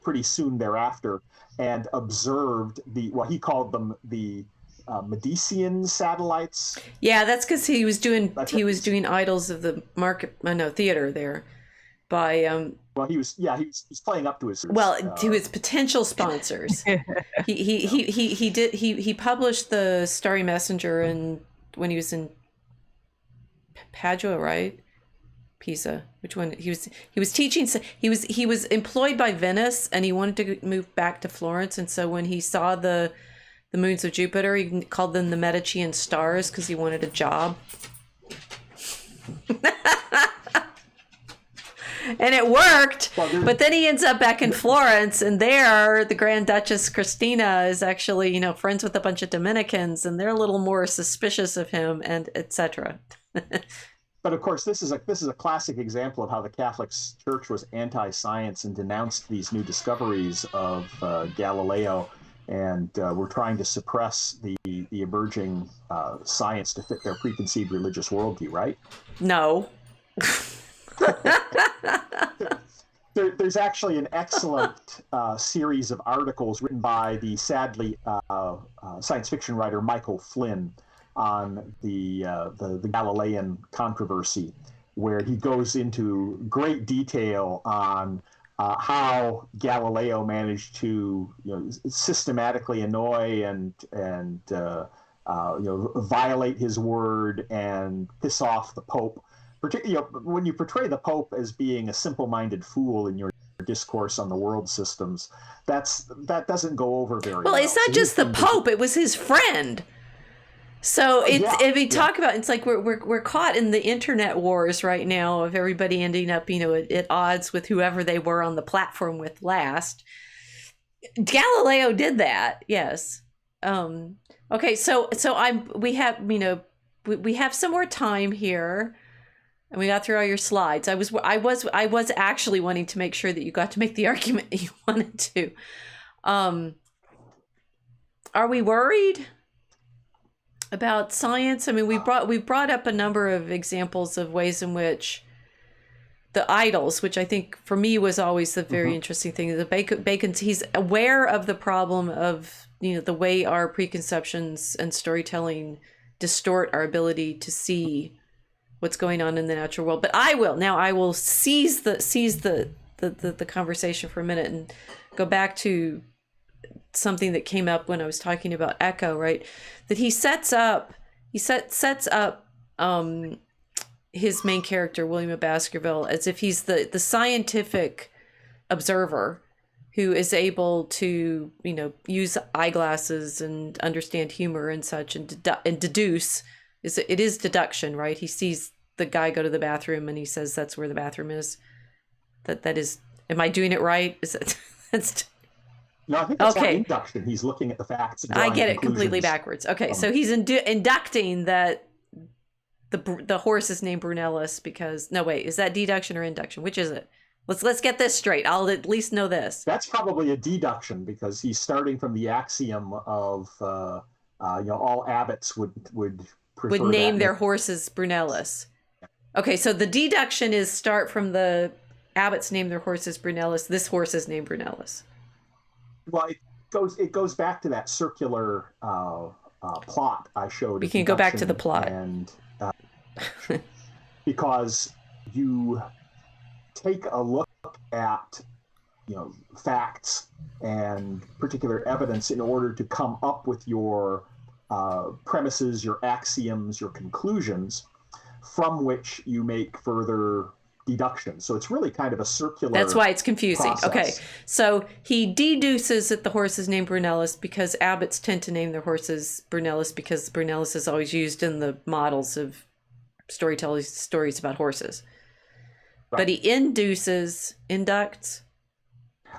pretty soon thereafter, and observed what he called them the Medicean satellites. Yeah, that's because he was doing Idols of the Theater there by well, he was playing up to his to his potential sponsors. he published the Starry Messenger when he was in Padua, right? Pisa. Which one? He was teaching. He was employed by Venice, and he wanted to move back to Florence. And so when he saw the moons of Jupiter, he called them the Medicean stars because he wanted a job. And it worked. But then he ends up back in Florence, and there the Grand Duchess Christina is actually, friends with a bunch of Dominicans, and they're a little more suspicious of him, and etc. But of course, this is a classic example of how the Catholic Church was anti-science and denounced these new discoveries of Galileo, and were trying to suppress the emerging science to fit their preconceived religious worldview, right? No. There's actually an excellent series of articles written by the sadly science fiction writer Michael Flynn on the Galilean controversy, where he goes into great detail on how Galileo managed to systematically annoy and violate his word and piss off the Pope. Particularly when you portray the Pope as being a simple-minded fool in your discourse on the world systems, that doesn't go over very well. Well, it's not just the Pope; it was his friend. So if we talk about, it's like we're caught in the internet wars right now of everybody ending up at odds with whoever they were on the platform with last. Galileo did that, yes. Okay, so we have some more time here. And we got through all your slides. I was actually wanting to make sure that you got to make the argument that you wanted to. Are we worried about science? I mean, we brought up a number of examples of ways in which the idols, which I think for me was always the very interesting thing. The Bacon's, he's aware of the problem of, you know, the way our preconceptions and storytelling distort our ability to see what's going on in the natural world. But I will seize the conversation for a minute and go back to something that came up when I was talking about Echo, right? That he sets up his main character, William of Baskerville, as if he's the scientific observer who is able to, you know, use eyeglasses and understand humor and such, and deduce. It is deduction, right? He sees the guy go to the bathroom and he says that's where the bathroom is. That is. Am I doing it right? Is it? That's. No, I think that's not induction. He's looking at the facts. And I get it completely backwards. Okay, so he's inducting that the horse is named Brunellus because is that deduction or induction? Which is it? Let's get this straight. I'll at least know this. That's probably a deduction because he's starting from the axiom of all abbots would name their horses Brunellus. Okay, so the deduction is start from the abbots name their horses Brunellus. This horse is named Brunellus. Well, it goes back to that circular plot I showed. We can go back to the plot, and because you take a look at facts and particular evidence in order to come up with your premises, your axioms, your conclusions, from which you make further deductions. So it's really kind of a circular. That's why it's confusing. Process. Okay, so he deduces that the horse is named Brunellus because abbots tend to name their horses Brunellus because Brunellus is always used in the models of storytelling stories about horses. Right. But he inducts.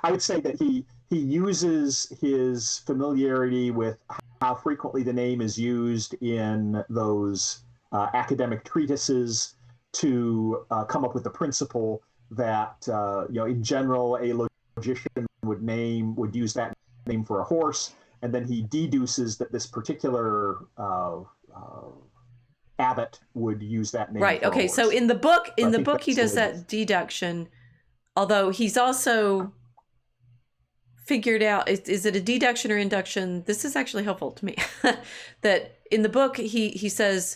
I would say that he uses his familiarity with how frequently the name is used in those academic treatises to come up with the principle that in general a logician would use that name for a horse, and then he deduces that this particular abbot would use that name. Right. For okay. a horse. So in the book, he does that deduction, although he's also figured out is it a deduction or induction? This is actually helpful to me. That in the book he says.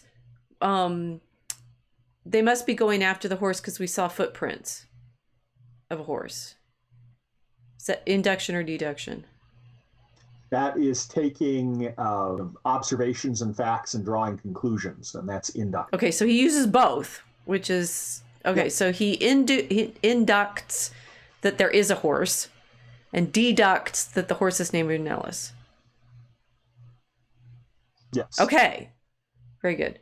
They must be going after the horse because we saw footprints of a horse. Is that induction or deduction? That is taking observations and facts and drawing conclusions, and that's induction. Okay, so he uses both, which is okay. Yeah. So he inducts that there is a horse, and deducts that the horse is named Brunellus. Yes. Okay. Very good.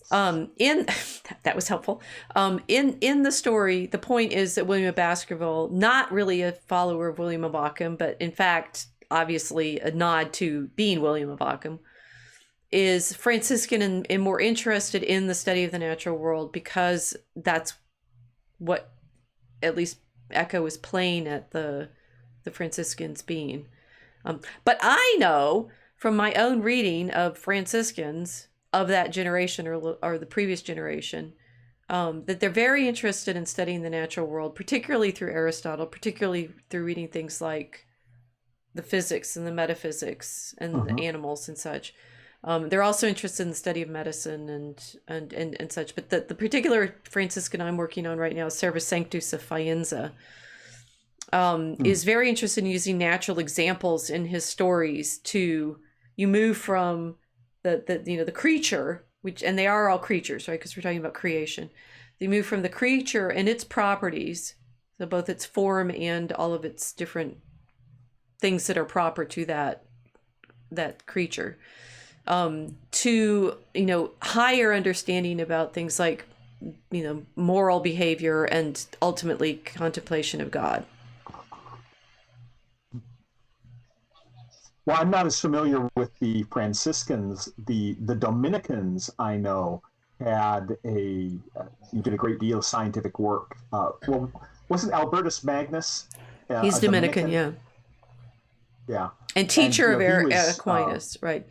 That was helpful. In the story, the point is that William of Baskerville, not really a follower of William of Ockham, but in fact, obviously a nod to being William of Ockham, is Franciscan and more interested in the study of the natural world because that's what at least Echo is playing at the Franciscans being. But I know from my own reading of Franciscans of that generation or the previous generation, that they're very interested in studying the natural world, particularly through Aristotle, particularly through reading things like the physics and the metaphysics and the animals and such. They're also interested in the study of medicine and such. But the particular Franciscan I'm working on right now, Servus Sanctus of Faenza, is very interested in using natural examples in his stories you move from the creature, and they are all creatures, right? Because we're talking about creation. They move from the creature and its properties, so both its form and all of its different things that are proper to that creature, to higher understanding about things like moral behavior and ultimately contemplation of God. Well, I'm not as familiar with the Franciscans. The Dominicans, I know, had he did a great deal of scientific work. Well, wasn't Albertus Magnus He's a Dominican, yeah. Yeah. And teacher And, of he was, Aquinas, right.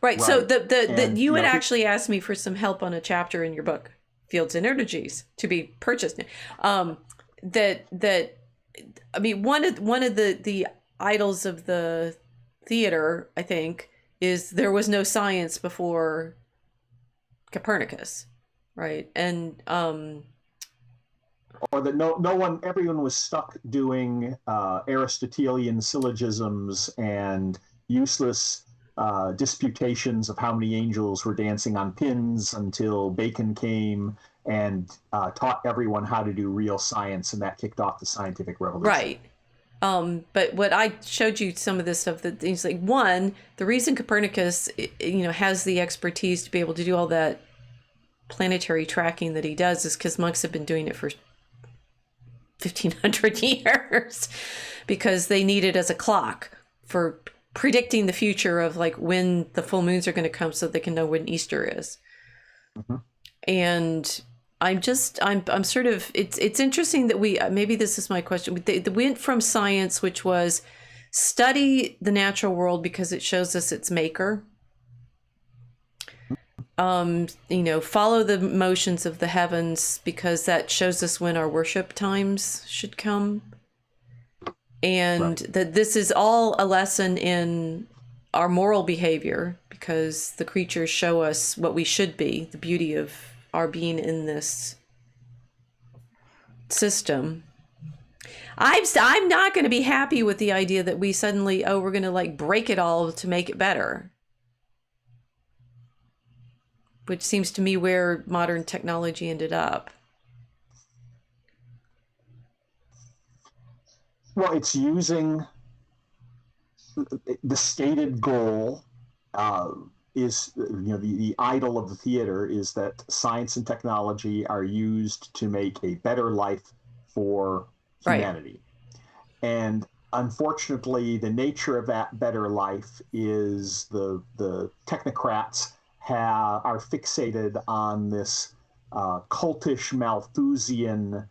Right. So And, you had actually asked me for some help on a chapter in your book, Fields and Energies, to be purchased. I mean, one of the idols of the theater, I think, is there was no science before Copernicus, right? And or that everyone was stuck doing Aristotelian syllogisms and useless disputations of how many angels were dancing on pins until Bacon came and taught everyone how to do real science, and that kicked off the scientific revolution. Right. But what I showed you some of this stuff that things like one, the reason Copernicus, has the expertise to be able to do all that planetary tracking that he does is because monks have been doing it for 1,500 years because they need it as a clock for predicting the future of like when the full moons are going to come so they can know when Easter is. Mm-hmm. And I'm sort of, it's interesting that maybe this is my question. They went from science, which was study the natural world because it shows us its maker. Follow the motions of the heavens because that shows us when our worship times should come. And that this is all a lesson in our moral behavior because the creatures show us what we should be, the beauty of our being in this system. I'm not going to be happy with the idea that we suddenly, we're going to like break it all to make it better. Which seems to me where modern technology ended up. Well, it's using the stated goal is, the idol of the theater is that science and technology are used to make a better life for humanity. Right. And unfortunately, the nature of that better life is the technocrats are fixated on this cultish Malthusian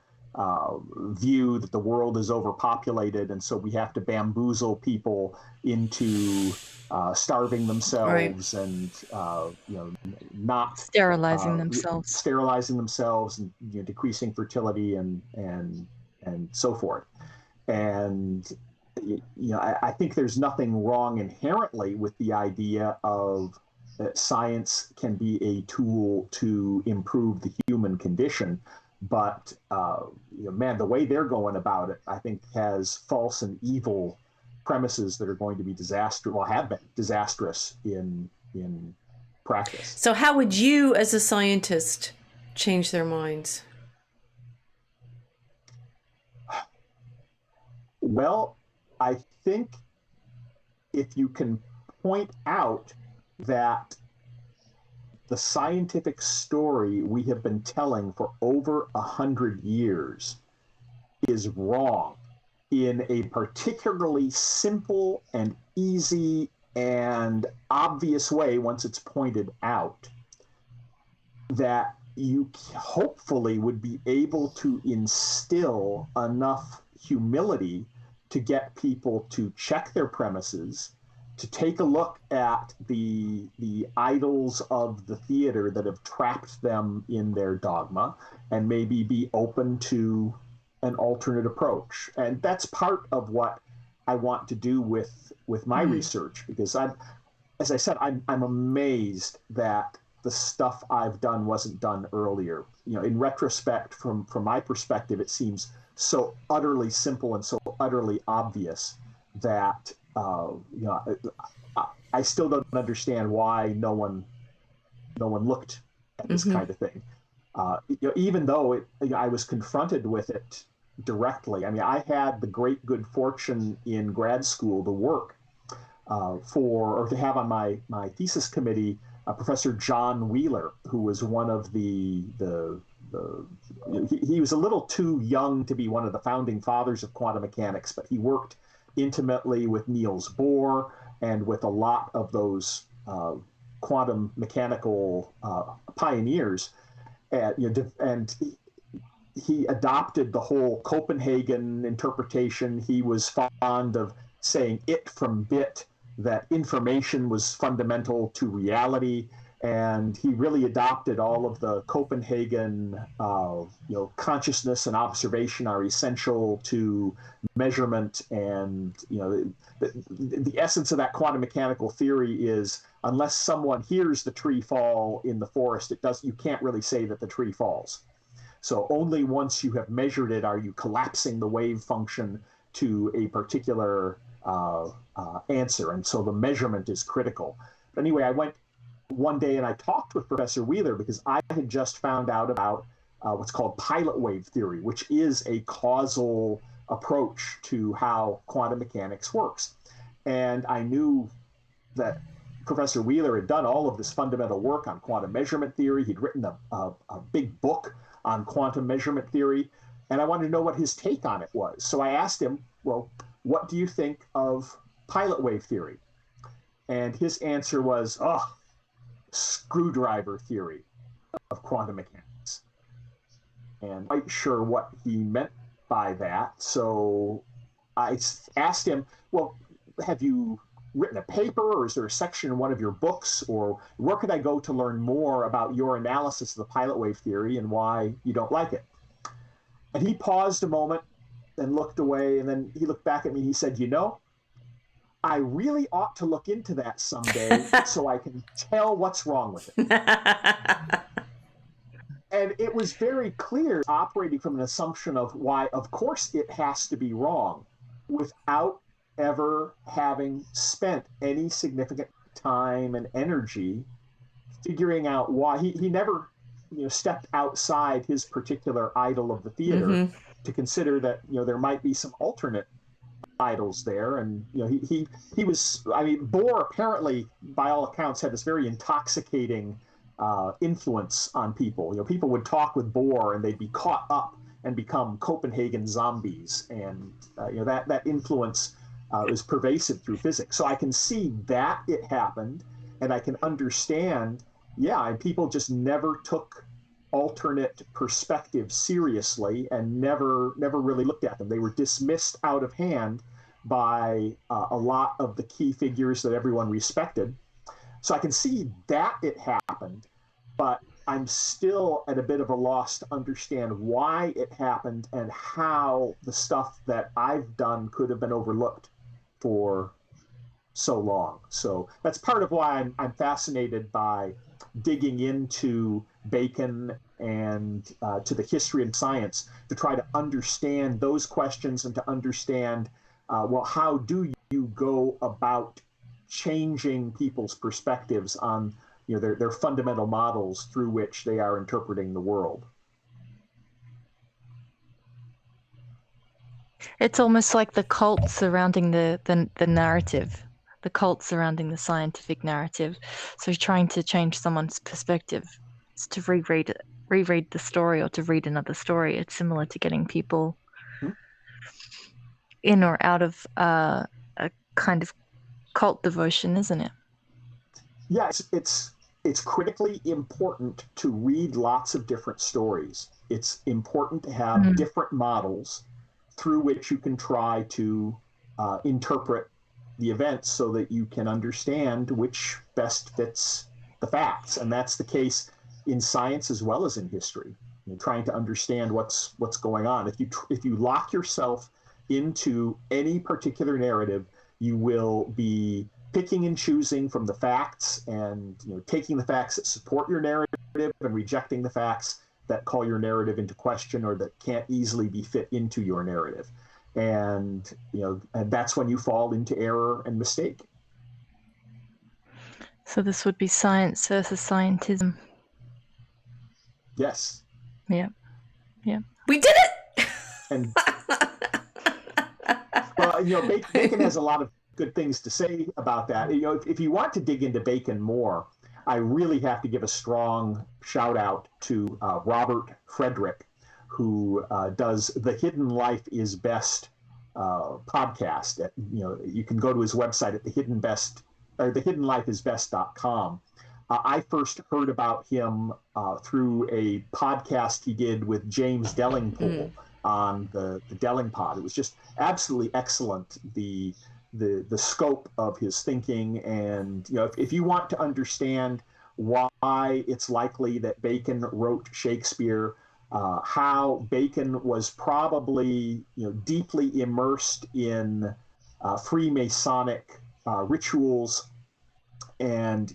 view that the world is overpopulated, and so we have to bamboozle people into starving themselves, right, and not sterilizing themselves, and decreasing fertility and so forth. And I think there's nothing wrong inherently with the idea of that science can be a tool to improve the human condition. But, the way they're going about it, I think, has false and evil premises that are going to be have been disastrous in practice. So how would you, as a scientist, change their minds? Well, I think if you can point out that the scientific story we have been telling for over 100 years is wrong in a particularly simple and easy and obvious way once it's pointed out, that you hopefully would be able to instill enough humility to get people to check their premises, to take a look at the idols of the theater that have trapped them in their dogma, and maybe be open to an alternate approach. And that's part of what I want to do with my research, because as I said, I'm amazed that the stuff I've done wasn't done earlier. In retrospect, from my perspective, it seems so utterly simple and so utterly obvious that I still don't understand why no one looked at this kind of thing. Even though I was confronted with it directly. I mean, I had the great good fortune in grad school to work to have on my thesis committee Professor John Wheeler, who was one of he was a little too young to be one of the founding fathers of quantum mechanics, but he worked intimately with Niels Bohr and with a lot of those quantum mechanical pioneers, and he adopted the whole Copenhagen interpretation. He was fond of saying it from bit, that information was fundamental to reality. And he really adopted all of the Copenhagen, consciousness and observation are essential to measurement. And, the essence of that quantum mechanical theory is unless someone hears the tree fall in the forest, you can't really say that the tree falls. So only once you have measured it are you collapsing the wave function to a particular answer. And so the measurement is critical. But anyway, I went one day and I talked with Professor Wheeler because I had just found out about what's called pilot wave theory, which is a causal approach to how quantum mechanics works. And I knew that Professor Wheeler had done all of this fundamental work on quantum measurement theory. He'd written a big book on quantum measurement theory, and I wanted to know what his take on it was. So I asked him, well, what do you think of pilot wave theory? And his answer was, screwdriver theory of quantum mechanics. And I'm quite sure what he meant by that. So I asked him, well, have you written a paper, or is there a section in one of your books, or where could I go to learn more about your analysis of the pilot wave theory and why you don't like it? And he paused a moment and looked away, and then he looked back at me and he said, I really ought to look into that someday so I can tell what's wrong with it. And it was very clear, operating from an assumption of why, of course, it has to be wrong, without ever having spent any significant time and energy figuring out why. He never stepped outside his particular idol of the theater to consider that there might be some alternate idols there. And he was, Bohr apparently, by all accounts, had this very intoxicating influence on people. People would talk with Bohr and they'd be caught up and become Copenhagen zombies, and that influence is pervasive through physics. So I can see that it happened, and I can understand, and people just never took alternate perspectives seriously and never really looked at them. They were dismissed out of hand by a lot of the key figures that everyone respected. So I can see that it happened, but I'm still at a bit of a loss to understand why it happened and how the stuff that I've done could have been overlooked for so long. So that's part of why I'm fascinated by digging into Bacon and to the history of science to try to understand those questions and to understand, how do you go about changing people's perspectives on their fundamental models through which they are interpreting the world. It's almost like the cult surrounding the narrative, the cult surrounding the scientific narrative. So trying to change someone's perspective is to reread the story or to read another story. It's similar to getting people in or out of a kind of cult devotion, isn't it? Yes, it's critically important to read lots of different stories. It's important to have different models through which you can try to interpret the events so that you can understand which best fits the facts. And that's the case in science as well as in history. Trying to understand what's going on. If you lock yourself into any particular narrative, you will be picking and choosing from the facts and taking the facts that support your narrative and rejecting the facts that call your narrative into question or that can't easily be fit into your narrative. And and that's when you fall into error and mistake. So this would be science versus scientism. Yes. Yeah. We did it. And well, Bacon has a lot of good things to say about that. If you want to dig into Bacon more, I really have to give a strong shout out to Robert Frederick, who does the Hidden Life is Best podcast. You can go to his website at thehiddenlifeisbest.com. I first heard about him through a podcast he did with James Dellingpole on the Delling Pod. It was just absolutely excellent, the scope of his thinking. And if you want to understand why it's likely that Bacon wrote Shakespeare, how Bacon was probably deeply immersed in Freemasonic rituals, and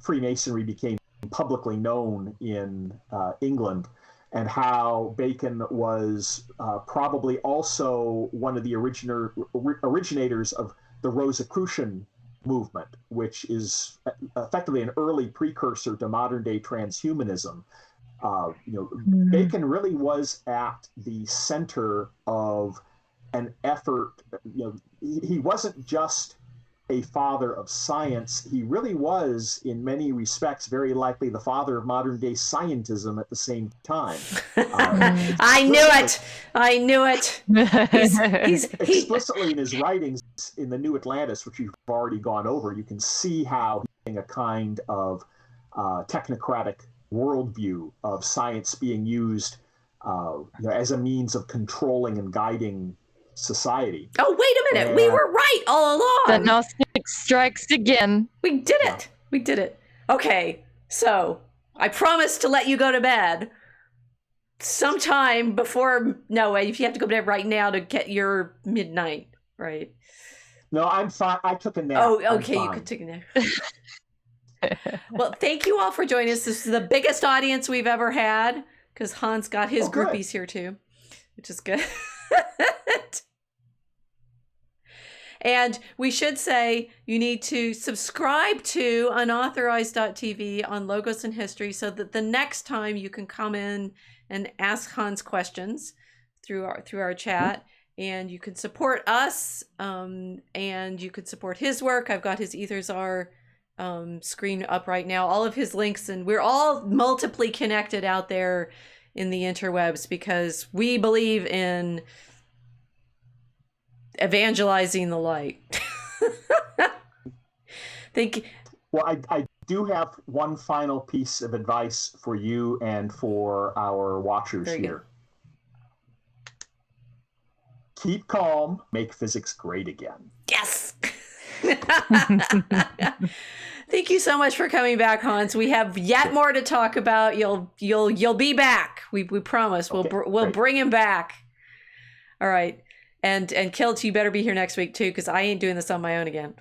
Freemasonry became publicly known in England, and how Bacon was probably also one of the originators of the Rosicrucian movement, which is effectively an early precursor to modern day transhumanism. Bacon really was at the center of an effort. He wasn't just a father of science. He really was, in many respects, very likely the father of modern day scientism at the same time. I knew it. He's explicitly in his writings in the New Atlantis, which you've already gone over, you can see how he's a kind of technocratic worldview of science being used as a means of controlling and guiding society. Oh, wait a minute. And we were right all along. The Gnostic strikes again. We did it. We did it. Okay, so I promised to let you go to bed sometime before. No, if you have to go to bed right now to get your midnight, right? No, I'm fine. I took a nap. Oh, okay, you could take a nap. Well, thank you all for joining us. This is the biggest audience we've ever had, because Hans got his groupies here too, which is good. And we should say you need to subscribe to unauthorized.tv on Logos and History, so that the next time you can come in and ask Hans questions through our chat, and you can support us, and you can support his work. I've got his Aetherczar screen up right now, all of his links, and we're all multiply connected out there in the interwebs, because we believe in evangelizing the light. Thank you. Well, I do have one final piece of advice for you and for our watchers here. Keep calm, make physics great again. Yes. Thank you so much for coming back, Hans. We have yet more to talk about. You'll be back. We promise. We'll bring him back. All right. And Kilt, you better be here next week too, because I ain't doing this on my own again.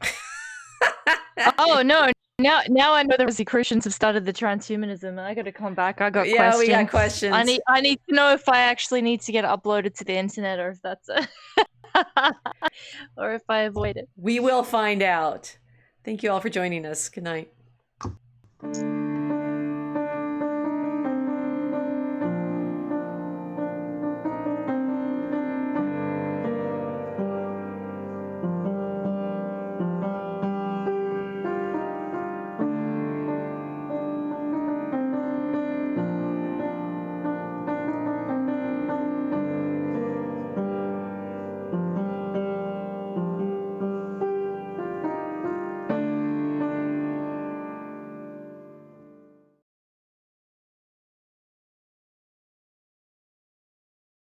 Oh no! Now I know the Rosicrucians have started the transhumanism, and I got to come back. I got questions. Yeah, we got questions. I need to know if I actually need to get uploaded to the internet, or if that's or if I avoid it. We will find out. Thank you all for joining us. Good night.